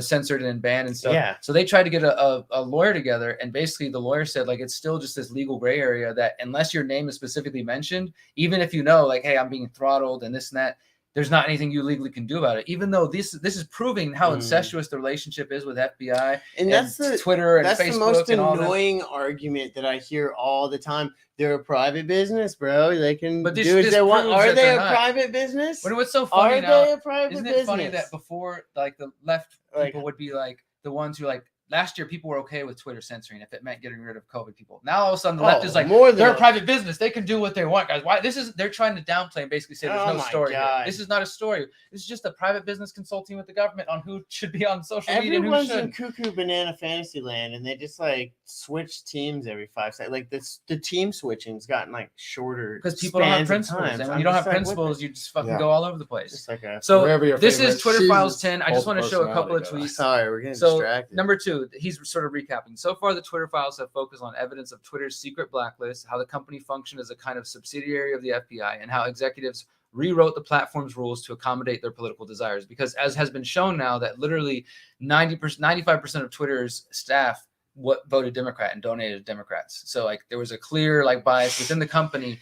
censored and banned and stuff. Yeah. So they tried to get a lawyer together, and basically the lawyer said like it's still just this legal gray area that unless your name is specifically mentioned, even if you know like, hey, I'm being throttled and this and that. There's not anything you legally can do about it, even though this is proving how incestuous the relationship is with FBI and that's Twitter and Facebook. That's the most annoying argument that I hear all the time. They're a private business, bro. They can do as they want. Are they a private business? But what's so funny now? Are they a private business? Isn't it funny that before, like the left people would be like the ones who like last year people were okay with Twitter censoring if it meant getting rid of COVID people. Now all of a sudden the left is like, they're a private business. They can do what they want, guys. Why? They're trying to downplay and basically say there's no story here. This is not a story. This is just a private business consulting with the government on who should be on social media and who Everyone's shouldn't. in cuckoo banana fantasy land, and they just like switch teams every 5 seconds. Like the team switching's gotten like shorter because people don't have principles, and when you don't have principles, you just fucking go all over the place. Just like so this is Twitter Files 10. I just want to show a couple of tweets. Sorry, we're getting distracted. Number 2, he's sort of recapping. So far, the Twitter Files have focused on evidence of Twitter's secret blacklist, how the company functioned as a kind of subsidiary of the FBI, and how executives rewrote the platform's rules to accommodate their political desires. Because as has been shown now that literally 95% of Twitter's staff voted Democrat and donated to Democrats. So like there was a clear like bias within the company.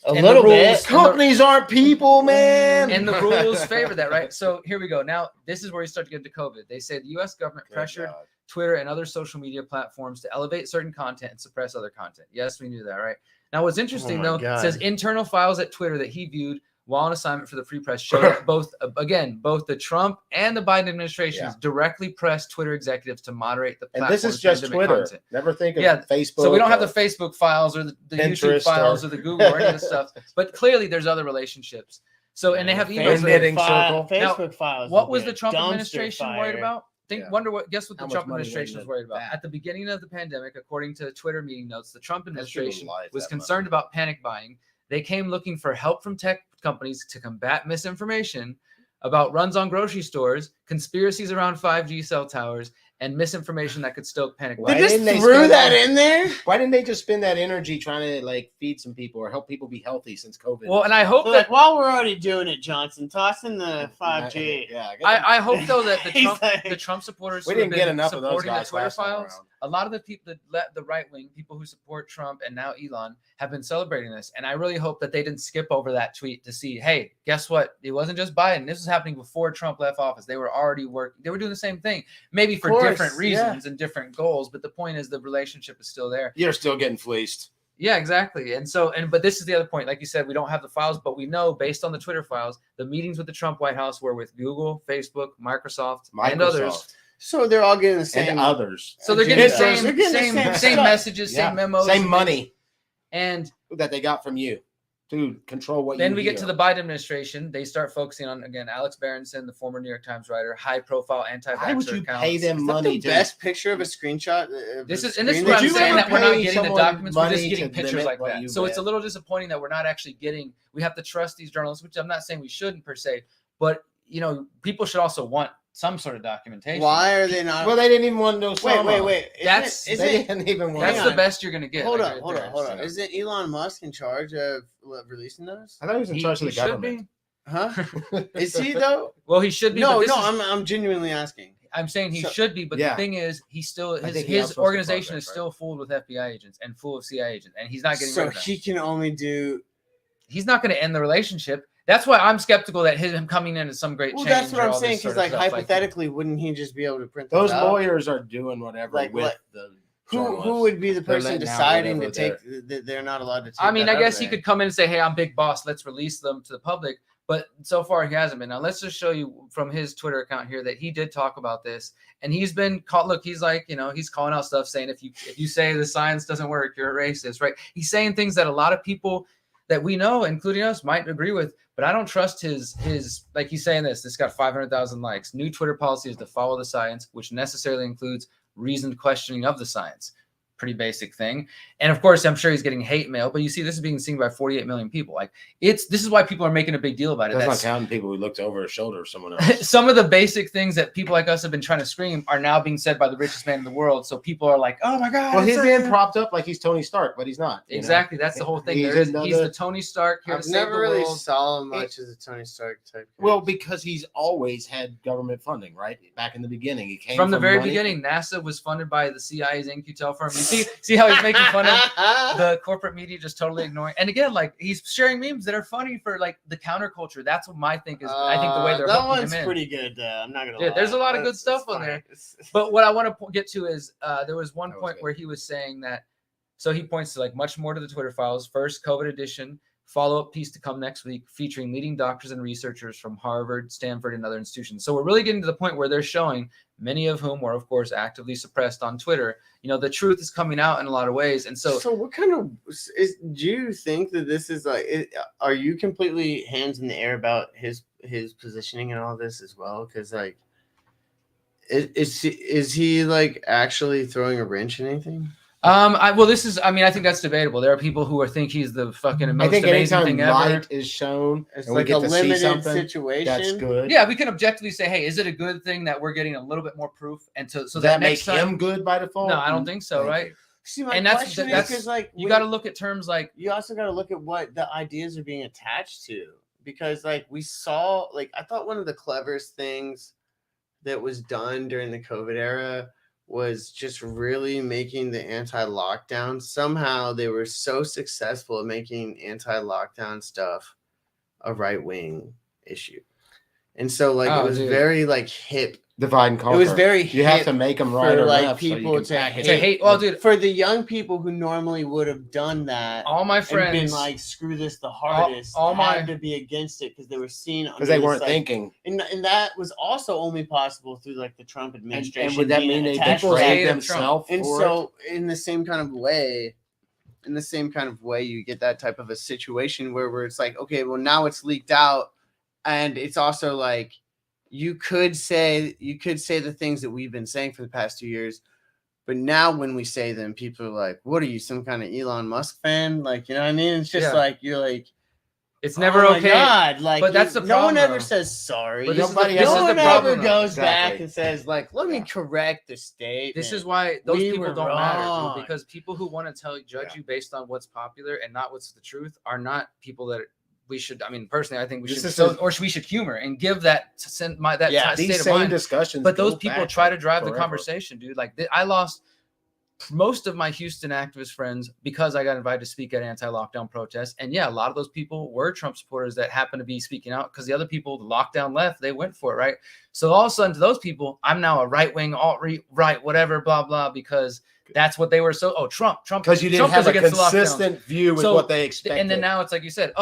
A little bit. Companies aren't people, man. And the rules favor that, right? So here we go. Now, this is where you start to get into COVID. They say the U.S. government pressured Twitter and other social media platforms to elevate certain content and suppress other content. Yes, we knew that, right? Now, what's interesting, though, it says internal files at Twitter that he viewed while on assignment for the Free Press show that both the Trump and the Biden administrations directly pressed Twitter executives to moderate the platform's and this is just Twitter. Content. Never think of Facebook. So we don't have the Facebook files or the YouTube files or the Google or any of this stuff. But clearly there's other relationships. So and they have emails. Facebook files. What was the Trump administration worried about? Guess what the Trump administration was worried about. At the beginning of the pandemic, according to Twitter meeting notes, the Trump administration was concerned about panic buying. They came looking for help from tech companies to combat misinformation about runs on grocery stores, conspiracies around 5G cell towers, and misinformation that could stoke panic. They just threw that in there? Why didn't they just spend that energy trying to like feed some people or help people be healthy since COVID? Well, and I hope that while we're already doing it, Johnson, toss in the 5G. I hope though that the Trump supporters we didn't get enough of those guys. The Twitter Files. A lot of the people the right wing people who support Trump and now Elon have been celebrating this, and I really hope that they didn't skip over that tweet to see, hey, guess what? It wasn't just Biden. This was happening before Trump left office. They were already working. They were doing the same thing, maybe for different reasons and different goals. But the point is, the relationship is still there. You're still getting fleeced. Yeah, exactly. But this is the other point. Like you said, we don't have the files, but we know based on the Twitter files, the meetings with the Trump White House were with Google, Facebook, Microsoft. And others. So they're all getting the same. And others. So they're getting the same messages, same memos, same money, and that they got from you to control what. Then we get to the Biden administration. They start focusing on again Alex Berenson, the former New York Times writer, high-profile anti-vaxxer. Why would you accounts. Pay them money? The best picture of a screenshot. This is what I'm saying, that we're not getting the documents. We're just getting pictures like that. So it's a little disappointing that we're not actually getting. We have to trust these journalists, which I'm not saying we shouldn't per se, but people should also want some sort of documentation. Why are they not? Well, they didn't even want to know. Wait. That's the best you're gonna get. Hold on. Isn't Elon Musk in charge of releasing those? I thought he was in charge of the government. Huh? Is he though? Well, he should be. I'm genuinely asking. I'm saying he should be, but the thing is, he's still his organization is still full with FBI agents and full of CIA agents, and he's not getting rid of them. So he can only do. He's not going to end the relationship. That's why I'm skeptical that him coming in is some great change. That's what I'm saying. Because hypothetically, wouldn't he just be able to print those lawyers are doing whatever with the. Who would be the person deciding to take? They're not allowed to take. I mean, I guess he could come in and say, "Hey, I'm big boss. Let's release them to the public." But so far, he hasn't been. Now, let's just show you from his Twitter account here that he did talk about this, and he's been caught. Look, he's like, he's calling out stuff saying, "If you say the science doesn't work, you're a racist," right? He's saying things that a lot of people that we know, including us, might agree with. But I don't trust his like he's saying this got 500,000 likes. New Twitter policy is to follow the science, which necessarily includes reasoned questioning of the science. Pretty basic thing. And of course, I'm sure he's getting hate mail, but you see, this is being seen by 48 million people. Like this is why people are making a big deal about it. That's not counting people who looked over his shoulder or someone else. Some of the basic things that people like us have been trying to scream are now being said by the richest man in the world. So people are like, oh my God. Well, he's being propped up like he's Tony Stark, but he's not. Exactly. That's the whole thing. He's the Tony Stark here to save the world. I've never really saw him much as a Tony Stark type. Well, because he's always had government funding, right? Back in the beginning, he came from the very beginning. NASA was funded by the CIA's NQTEL firm. You see how he's making fun of the corporate media, just totally ignoring. And again, like he's sharing memes that are funny for like the counterculture. That's what I think the way they're that one's pretty good. I'm not gonna lie. There's a lot of good stuff on there. But what I want to get to is there was one point where he was saying that. So he points to like much more to the Twitter files. First, COVID edition. Follow-up piece to come next week featuring leading doctors and researchers from Harvard, Stanford, and other institutions. So we're really getting to the point where they're showing, many of whom were, of course, actively suppressed on Twitter. The truth is coming out in a lot of ways. And so what kind of do you think that this is like? Are you completely hands in the air about his positioning and all this as well? Because like, is he like actually throwing a wrench in anything? I think that's debatable. There are people who think he's the fucking most amazing thing ever. Light is shown, It's and like we get a to see limited something, situation. that's good. Yeah, we can objectively say, hey, is it a good thing that we're getting a little bit more proof? And so Does that that next make time, him good by default? No, I don't think so, Thank right? you. See, my And that's question is because like you got to look at terms like you also got to look at what the ideas are being attached to, because like we saw, like I thought one of the cleverest things that was done during the COVID era was just really making the anti-lockdown. Somehow they were so successful at making anti-lockdown stuff a right-wing issue. And so like it was very like hip. Divide and conquer. It was very You have hip to make them right for or like left people so you can to hate. Well, dude, For the young people who normally would have done that, all my and friends been like, screw this the hardest, all my- had to be against it because they were seen because they weren't thinking. and that was also only possible through like the Trump administration. And would that being mean they attached to betrayed that. themselves? And for so in the same kind of way, you get that type of a situation where it's like, okay, well now it's leaked out, and it's also like you could say the things that we've been saying for the past 2 years, but now when we say them, people are like, what are you, some kind of Elon Musk fan? Like, you know what I mean? It's just like you're like, it's never okay. God, like, but that's the problem. No one ever though. says sorry. But No this is the one problem, ever goes Exactly. back and says like, let me correct the statement. This is why those We people were don't matter, wrong. dude, because people who want to judge you based on what's popular and not what's the truth are not people that we should. I mean, personally, I think we we should humor and give that state these of same mind. discussions. But those go people back try to drive the forever. conversation, dude. Like I lost most of my Houston activist friends because I got invited to speak at anti-lockdown protests. And yeah, a lot of those people were Trump supporters that happened to be speaking out because the other people, the lockdown left, they went for it, right? So all of a sudden to those people, I'm now a right-wing, alt-right, whatever, blah, blah, because that's what they were. So, Trump. Because you didn't have a consistent view with what they expected. And then now it's like you said,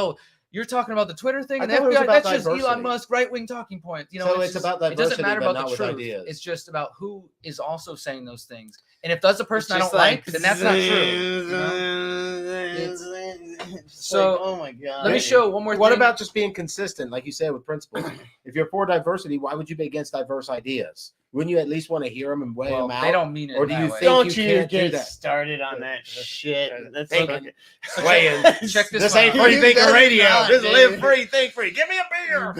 you're talking about the Twitter thing and the I thought it was FBI, about that's diversity. just Elon Musk right-wing talking point. So it's about diversity, it doesn't matter but about not the with truth. ideas. It's just about who is also saying those things. And if that's a person I It's don't just like, then that's not true. you know? So, like, oh my God. Let me show one more thing. What about just being consistent, like you said, with principles? If you're for diversity, why would you be against diverse ideas? Wouldn't you at least want to hear them and weigh them out? They don't mean it. Or do you that way. think Don't you you can't do get that? started on that shit. That's Thank fucking- Weighing. Check this This one ain't out. free You thinking better radio. not, This is live dude. free, think free. Give me a beer.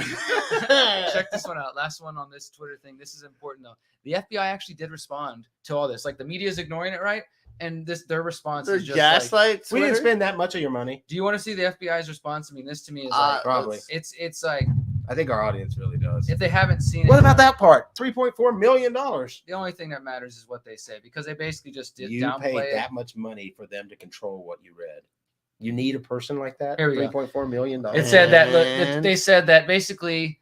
Check this one out. Last one on this Twitter thing. This is important though. The FBI actually did respond to all this. Like the media is ignoring it, right? And their response They're is just like, gaslight. We didn't Twitter? spend that much of your money. do you want to see the FBI's response? I mean, this to me is like, Probably. it's like I think our audience really does. if they haven't seen What it, about that part? $3.4 million. the only thing that matters is what they say because they basically just did You downplay paid it. that much money for them to control what you read. You need a person like that? Here we go. $3.4 million. It said that And- they said that basically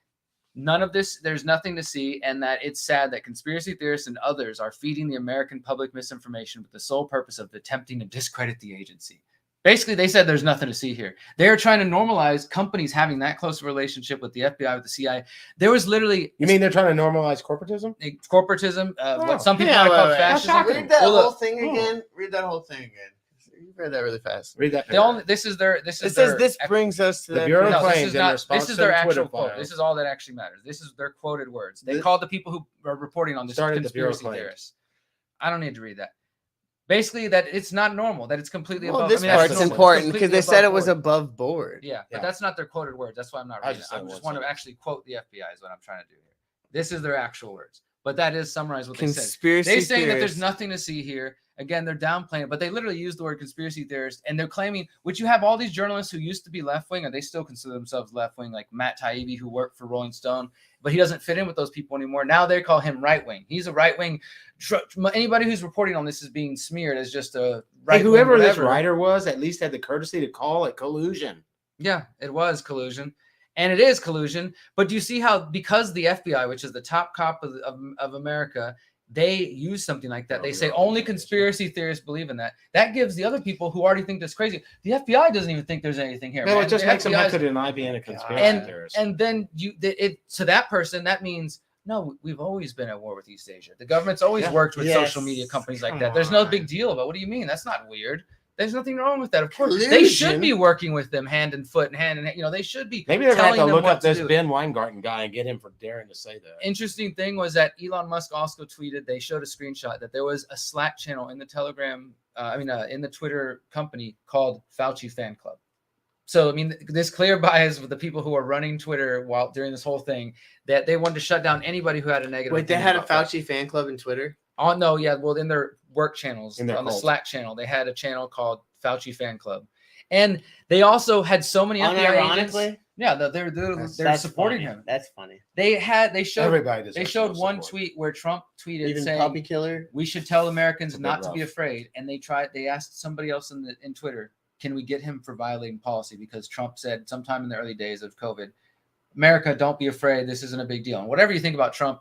none of this, there's nothing to see, and that it's sad that conspiracy theorists and others are feeding the American public misinformation with the sole purpose of attempting to discredit the agency. Basically, they said there's nothing to see here. They're trying to normalize companies having that close a relationship with the FBI, with the CIA. There was literally You mean they're trying to normalize corporatism? corporatism, what some people Yeah, want to call wait. fascism. Read that Well, look, whole thing again. Read that whole thing again. You read that really fast. Read that. this is their It says this brings us to The that. Bureau No, of this Claims is in not. response This is to their the actual Twitter quote. files. This is all that actually matters. This is their quoted words. They This- called the people who are reporting on this Started the Bureau of conspiracy Claims. theorists. I don't need to read that. Basically, that it's not normal. That it's completely Well, above. this that's part's normal. It's important because completely they said it above was board. above board. Yeah, but Yeah. that's not their quoted words. That's why I'm not I reading just it. I said just one want to sentence. actually quote the FBI is what I'm trying to do here. This is their actual words. But that is summarize what they said. Conspiracy They're saying that there's theorists. nothing to see here. Again, they're downplaying it, but they literally use the word conspiracy theorist, and they're claiming, which you have all these journalists who used to be left-wing, and they still consider themselves left-wing, like Matt Taibbi, who worked for Rolling Stone, but he doesn't fit in with those people anymore. Now they call him right-wing. He's a right-wing. Anybody who's reporting on this is being smeared as just a right-wing. Hey, whoever this whatever. writer was, at least had the courtesy to call it collusion. Yeah, it was collusion. And it is collusion. But do you see how, because the FBI, which is the top cop of America, they use something like that. Oh, They say yeah. only conspiracy theorists believe in that. That gives the other people who already think that's crazy. The FBI doesn't even think there's anything here. No, man. it just The makes them have FBI 's- to deny being a conspiracy theorist. and then to that person, that means no, we've always been at war with East Asia. The government's always worked with social media companies like that. There's no big deal about. What do you mean? That's not weird. There's nothing wrong with that. Of course, they should be working with them hand and foot and hand and hand. You know, they should be. Maybe they're going to have to look up this do. Ben Weingarten guy and get him for daring to say that. Interesting thing was that Elon Musk also tweeted. They showed a screenshot that there was a Slack channel in the Telegram. In the Twitter company called Fauci Fan Club. So, I mean, this clear bias with the people who are running Twitter during this whole thing, that they wanted to shut down anybody who had a negative. Wait, they had a Fauci fan club in Twitter? Oh, no, yeah. Well, in their work channels, on cult. the Slack channel, they had a channel called Fauci Fan Club. And they also had so many FBI agents. Yeah, they're supporting him. That's funny. They showed Everybody one tweet where Trump tweeted Even saying, puppy killer? we should tell Americans It's a bit not to rough. be afraid. And they asked somebody else in Twitter, can we get him for violating policy? Because Trump said sometime in the early days of COVID, America, don't be afraid. This isn't a big deal. And whatever you think about Trump,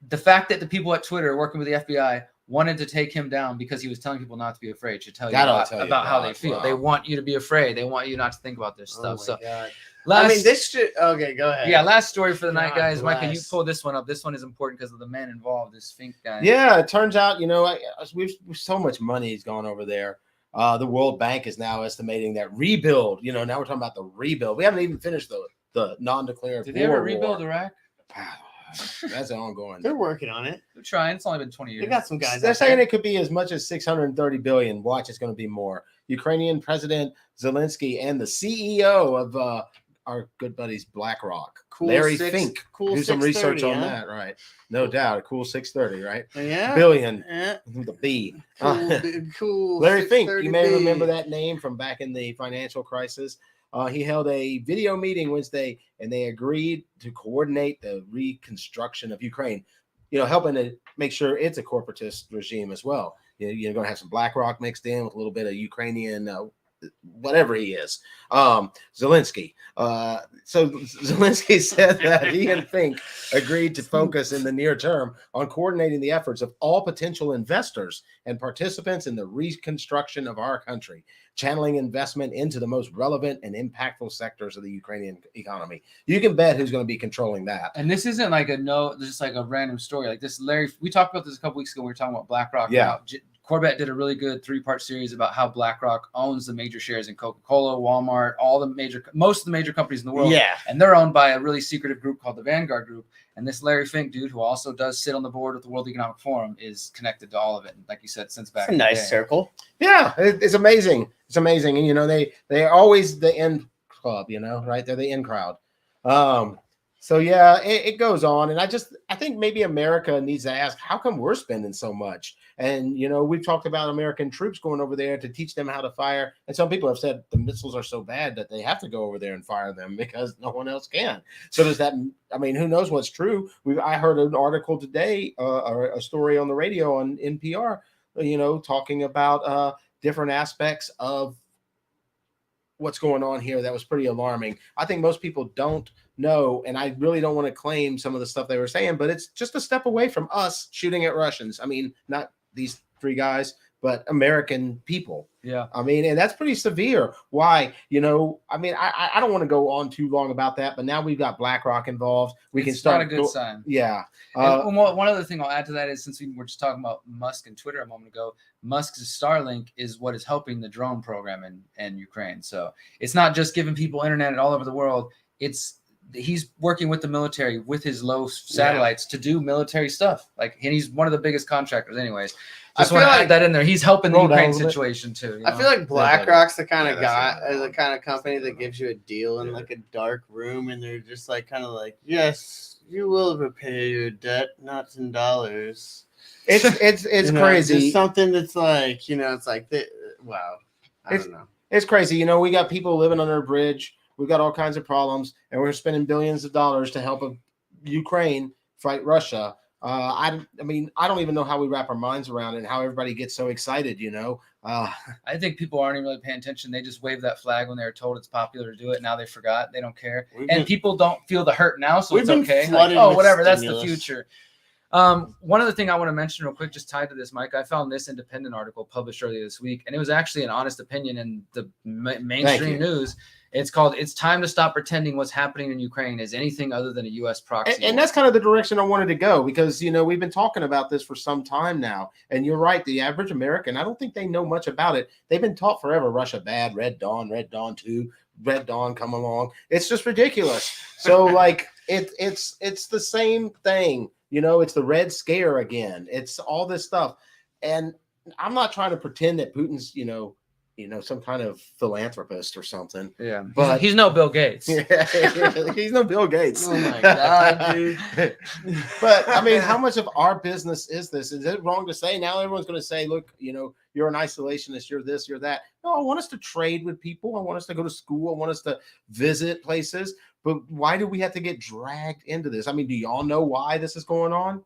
the fact that the people at Twitter working with the FBI wanted to take him down because he was telling people not to be afraid should tell you about how they feel. Wow. They want you to be afraid. They want you not to think about this stuff. So God. last, Okay, go ahead. yeah, last story for the night, God guys. Micah, you bless. pulled this one up. This one is important because of the men involved. This Fink guy. Yeah, it turns out, we've so much money has gone over there. The World Bank is now estimating that rebuild. Now we're talking about the rebuild. We haven't even finished the non-declared. Did they ever rebuild Iraq? That's ongoing. They're working on it. They're trying. It's only been 20 years. They got some guys. They're out saying there. it could be as much as 630 billion. Watch, it's going to be more. Ukrainian President Zelensky and the CEO of our good buddies BlackRock, Larry Fink. Cool. Do some research on 630, that, right? No doubt. A cool 630, right? Yeah. Billion. Yeah. With the B. Cool. Larry Fink. You may 630B. remember that name from back in the financial crisis. He held a video meeting Wednesday, and they agreed to coordinate the reconstruction of Ukraine, helping to make sure it's a corporatist regime as well. You're going to have some BlackRock mixed in with a little bit of Ukrainian, whatever he is, Zelensky. So Zelensky said that he and Fink agreed to focus in the near term on coordinating the efforts of all potential investors and participants in the reconstruction of our country, channeling investment into the most relevant and impactful sectors of the Ukrainian economy. You can bet who's going to be controlling that. And this isn't like just like a random story. Like this, Larry, we talked about this a couple weeks ago. We were talking about BlackRock. Yeah. Corbett did a really good 3-part series about how BlackRock owns the major shares in Coca-Cola, Walmart, most of the major companies in the world. Yeah. And they're owned by a really secretive group called the Vanguard Group. And this Larry Fink dude, who also does sit on the board with the World Economic Forum, is connected to all of it. And like you said, since back It's a nice circle. Yeah, it's amazing. It's amazing. And, they're always the end club, right? They're the in crowd. So, yeah, it goes on. And I think maybe America needs to ask, how come we're spending so much? And, we've talked about American troops going over there to teach them how to fire. And some people have said the missiles are so bad that they have to go over there and fire them because no one else can. So does that, who knows what's true? I heard an article today, or a story on the radio on NPR, talking about different aspects of what's going on here. That was pretty alarming. I think most people don't know, and I really don't want to claim some of the stuff they were saying, but it's just a step away from us shooting at Russians. Not these 3 guys, but American people. Yeah. And that's pretty severe. Why? I don't want to go on too long about that, but now we've got BlackRock involved. We can start. Not a good sign. Yeah. And one other thing I'll add to that is, since we were just talking about Musk and Twitter a moment ago, Musk's Starlink is what is helping the drone program in Ukraine. So it's not just giving people internet all over the world. He's working with the military with his low satellites to do military stuff. And he's one of the biggest contractors anyways. Just want to add that in there. He's helping the Ukraine situation too. I feel like BlackRock's the kind of the kind of company that gives you a deal in like a dark room, and they're just like kind of like, yes, you will repay your debt, not in dollars. It's crazy. It's something that's like, it's like, wow. I don't know. It's crazy. We got people living under a bridge. We've got all kinds of problems, and we're spending billions of dollars to help Ukraine fight Russia. I don't even know how we wrap our minds around it and how everybody gets so excited, I think people aren't even really paying attention. They just wave that flag when they were told it's popular to do it. Now they forgot. They don't care. And people don't feel the hurt now, so it's okay. Whatever. That's the future. One other thing I want to mention real quick, just tied to this, Mike, I found this independent article published earlier this week, and it was actually an honest opinion in the mainstream news. It's called "It's Time to Stop Pretending What's Happening in Ukraine is Anything Other Than a U.S. Proxy." And that's kind of the direction I wanted to go because, we've been talking about this for some time now. And you're right. The average American, I don't think they know much about it. They've been taught forever, Russia bad, Red Dawn 2, Red Dawn come along. It's just ridiculous. So like it's the same thing. It's the Red Scare again. It's all this stuff. And I'm not trying to pretend that Putin's, some kind of philanthropist or something. Yeah. But he's no Bill Gates. Yeah, he's no Bill Gates. Oh my God, dude. But I mean, how much of our business is this? Is it wrong to say? Now everyone's going to say, look, you're an isolationist, you're this, you're that. No, I want us to trade with people. I want us to go to school. I want us to visit places. But why do we have to get dragged into this? I mean, do y'all know why this is going on?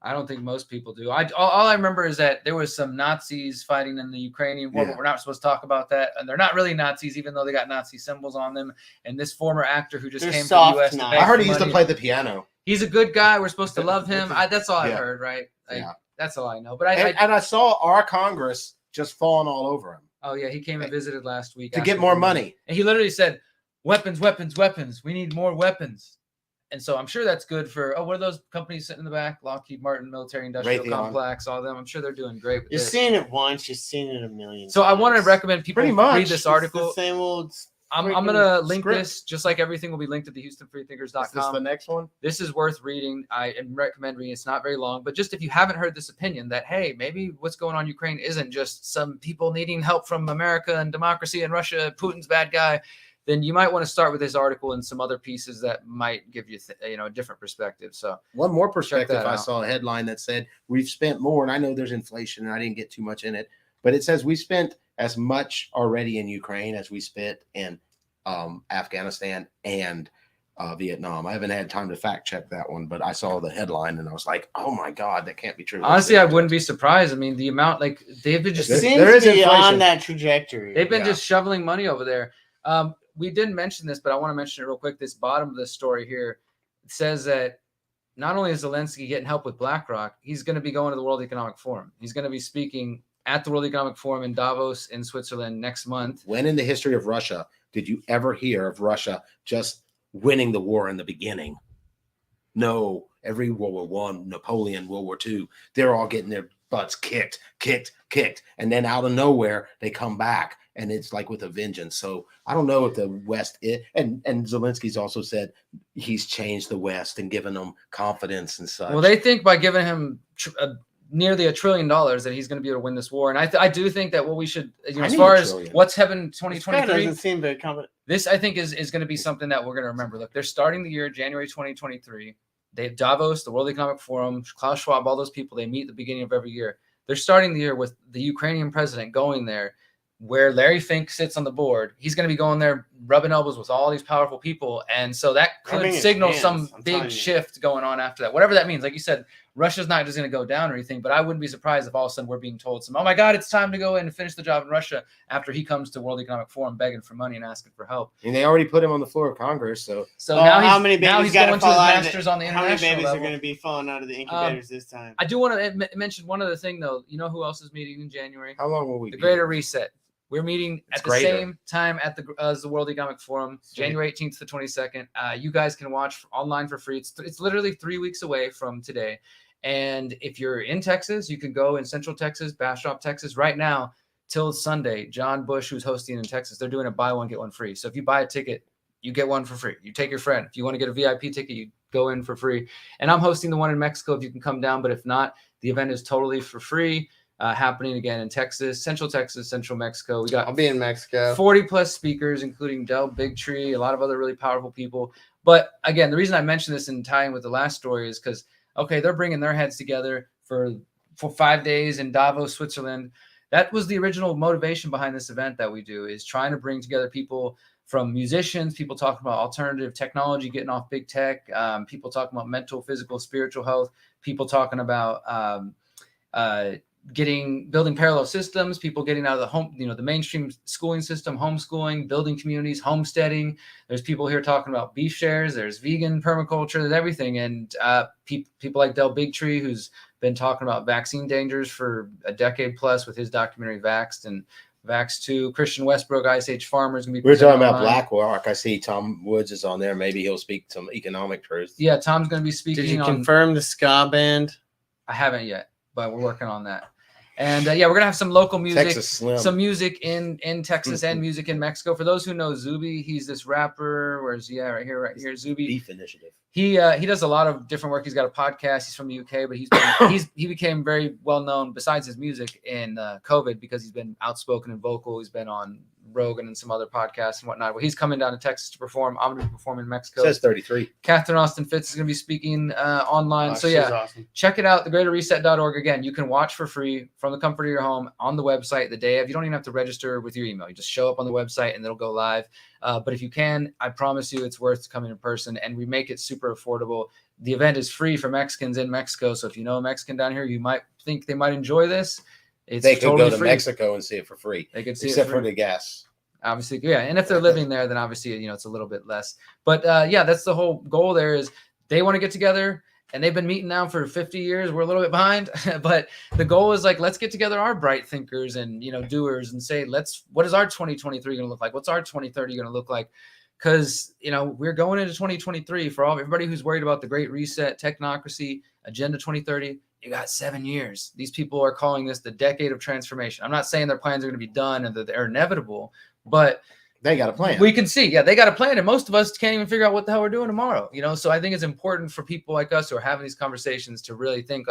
I don't think most people do. All I remember is that there was some Nazis fighting in the Ukrainian war, but we're not supposed to talk about that. And they're not really Nazis, even though they got Nazi symbols on them. And this former actor who just came to the U.S. Nazis. I heard he used to play the piano. He's a good guy. We're supposed to love him. That's all I Yeah. heard, right? Yeah. That's all I know. But I saw our Congress just falling all over him oh yeah, he came and visited last week to get more money. and he literally said, "Weapons, weapons, weapons. We need more weapons." And so I'm sure that's good for what are those companies sitting in the back? Lockheed Martin, Military Industrial Raytheon. Complex, all of them. I'm sure they're doing great with You're this. seeing it once, you're seeing it a million. So I want to recommend people Pretty much. read this article. It's the same old. I'm going to link script. this, just like everything will be linked at the Is this the HoustonFreethinkers.com. next one? This is worth reading. I recommend reading. It's not very long, but just if you haven't heard this opinion that, hey, maybe what's going on in Ukraine isn't just some people needing help from America and democracy and Russia, Putin's bad guy, then you might want to start with this article and some other pieces that might give you, a different perspective. So One more perspective. that I out. saw a headline that said we've spent more, and I know there's inflation, and I didn't get too much in it, but it says we spent as much already in Ukraine as we spent in Afghanistan and Vietnam. I haven't had time to fact check that one, but I saw the headline and I was like, oh my God, that can't be true. honestly, I wouldn't be surprised. I mean, the amount, like they've been just It There seems is to be inflation. on that trajectory. They've been Yeah. just shoveling money over there. We didn't mention this, but I want to mention it real quick. This bottom of this story here says that not only is Zelensky getting help with BlackRock, he's going to be going to the World Economic Forum. He's going to be speaking at the World Economic Forum in Davos in Switzerland next month. When in the history of Russia did you ever hear of Russia just winning the war in the beginning? No, every World War I, Napoleon, World War II, they're all getting their butts kicked. And then out of nowhere, they come back. And it's like with a vengeance. So I don't know if the West and Zelensky's also said he's changed the West and given them confidence and such. Well, they think by giving him nearly $1 trillion that he's going to be able to win this war. And I do think that what we should, I as need far $1 as trillion. what's happened in This guy 2023, doesn't seem very confident. this I think is going to be something that we're going to remember. Look, they're starting the year January 2023. They have Davos, the World Economic Forum, Klaus Schwab, all those people, they meet at the beginning of every year. They're starting the year with the Ukrainian president going there, where Larry Fink sits on the board. He's going to be going there, rubbing elbows with all these powerful people. And so that could Rubbing his signal hands, some I'm big telling you. shift going on after that. Whatever that means. Like you said, Russia's not just going to go down or anything, but I wouldn't be surprised if all of a sudden we're being told oh my God, it's time to go in and finish the job in Russia after he comes to World Economic Forum begging for money and asking for help. And they already put him on the floor of Congress. So So Well, now how he's, many now babies he's got to going to fall his out of masters on the How many international babies level. are going to be falling out of the incubators this time? I do want to mention one other thing, though. You know who else is meeting in January? how long will we The be Greater here? Reset. We're meeting It's at the greater. same time at as the World Economic Forum, Sweet. January 18th to the 22nd. You guys can watch online for free. It's literally 3 weeks away from today. And if you're in Texas, you can go in Central Texas, Bastrop, Texas, right now till Sunday. John Bush, who's hosting in Texas, they're doing a buy one, get one free. So if you buy a ticket, you get one for free. You take your friend. If you want to get a VIP ticket, you go in for free. And I'm hosting the one in Mexico if you can come down. But if not, the event is totally for free. Happening again in Texas, Central Mexico. We got I'll be in Mexico. 40 plus speakers, including Del Bigtree, a lot of other really powerful people. But again, the reason I mentioned this in tying with the last story is because, okay, they're bringing their heads together for 5 days in Davos, Switzerland. That was the original motivation behind this event that we do, is trying to bring together people from musicians, people talking about alternative technology, getting off big tech, people talking about mental, physical, spiritual health, people talking about building parallel systems, people getting out of the home, the mainstream schooling system, homeschooling, building communities, homesteading. There's people here talking about beef shares. There's vegan permaculture. There's everything. And people like Del Bigtree, who's been talking about vaccine dangers for a decade plus with his documentary Vaxxed and Vax 2. Christian Westbrook, Ice Age Farmer, is going to be. We're talking about BlackRock. I see Tom Woods is on there. Maybe he'll speak some economic truths. Yeah, Tom's going to be speaking. Did you confirm the ska band? I haven't yet, but we're working on that. And we're gonna have some local music, some music in Texas and music in Mexico. For those who know Zuby, he's this rapper. Where's right here, Zuby. Beef Initiative. He does a lot of different work. He's got a podcast. He's from the UK, but he became very well known besides his music in COVID because he's been outspoken and vocal. He's been on Rogan and some other podcasts and whatnot. Well, he's coming down to Texas to perform. I'm going to be performing in Mexico. It says 33. Catherine Austin Fitz is going to be speaking online. So awesome. Check it out, thegreaterreset.org. Again, you can watch for free from the comfort of your home on the website the day of. You don't even have to register with your email. You just show up on the website and it'll go live. But if you can, I promise you it's worth coming in person, and we make it super affordable. The event is free for Mexicans in Mexico. So if you know a Mexican down here, you might think they might enjoy this. They could go to Mexico and see it for free. They could see except it for the gas. Obviously, yeah. And if they're living there, then obviously, it's a little bit less. But that's the whole goal there is they want to get together, and they've been meeting now for 50 years. We're a little bit behind, but the goal is let's get together our bright thinkers and, doers and say, what is our 2023 going to look like? What's our 2030 going to look like? Because, we're going into 2023 for everybody who's worried about the Great Reset, technocracy, Agenda 2030. You got 7 years. These people are calling this the decade of transformation. I'm not saying their plans are going to be done and that they're inevitable, but they got a plan. We can see, they got a plan, and most of us can't even figure out what the hell we're doing tomorrow. So I think it's important for people like us who are having these conversations to really think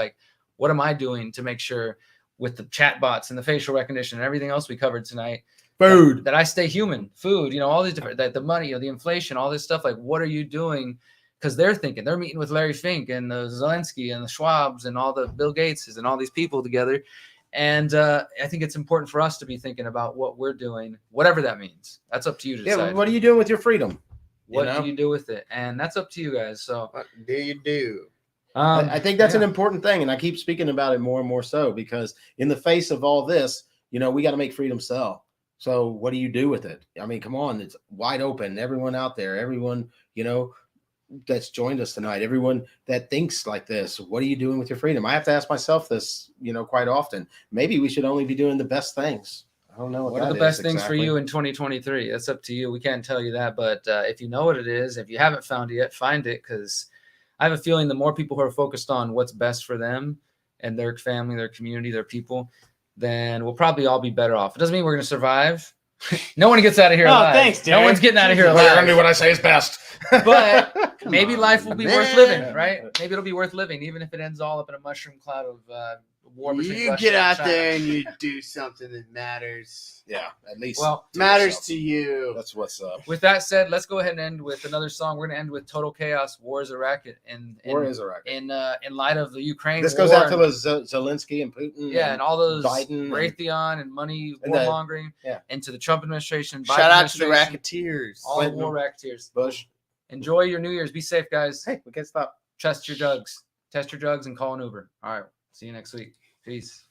what am I doing to make sure with the chat bots and the facial recognition and everything else we covered tonight, food, that I stay human, food, all these different, the money, the inflation, all this stuff. What are you doing? Because they're meeting with Larry Fink and the Zelensky and the Schwabs and all the Bill Gateses and all these people together. And I think it's important for us to be thinking about what we're doing, whatever that means. That's up to you to decide. Yeah, what are you doing with your freedom? What do you do with it? And that's up to you guys. So what do you do? I think that's an important thing. And I keep speaking about it more and more so because in the face of all this, we got to make freedom sell. So what do you do with it? I mean, come on, it's wide open. Everyone out there, everyone, that's joined us tonight, everyone that thinks like this, what are you doing with your freedom? I have to ask myself this, quite often. Maybe we should only be doing the best things. I don't know what are the best things for you in 2023. That's up to you. We can't tell you that, but if you know what it is, if you haven't found it yet, find it, because I have a feeling the more people who are focused on what's best for them and their family, their community, their people, then we'll probably all be better off. It doesn't mean we're going to survive. No one gets out of here alive. Thanks, Derrick. No one's getting out of here alive. You're going to do what I say is best. But maybe life will be worth living, right? Maybe it'll be worth living, even if it ends all up in a mushroom cloud of war between you Russia get and out China. there and you do something that matters. Yeah, at least matters to you. That's what's up. With that said, let's go ahead and end with another song. We're going to end with Total Chaos, War is a Racket. War is a racket. In light of the Ukraine This war goes out to Zelensky and Putin. Yeah, and all those Biden Raytheon and money and warmongering. Yeah. And to the Trump administration. Shout Biden out to the administration, racketeers. all the war racketeers. Bush. Enjoy your New Year's. Be safe, guys. Hey, we can't stop. Test your drugs. Test your drugs and call an Uber. All right. See you next week. Peace.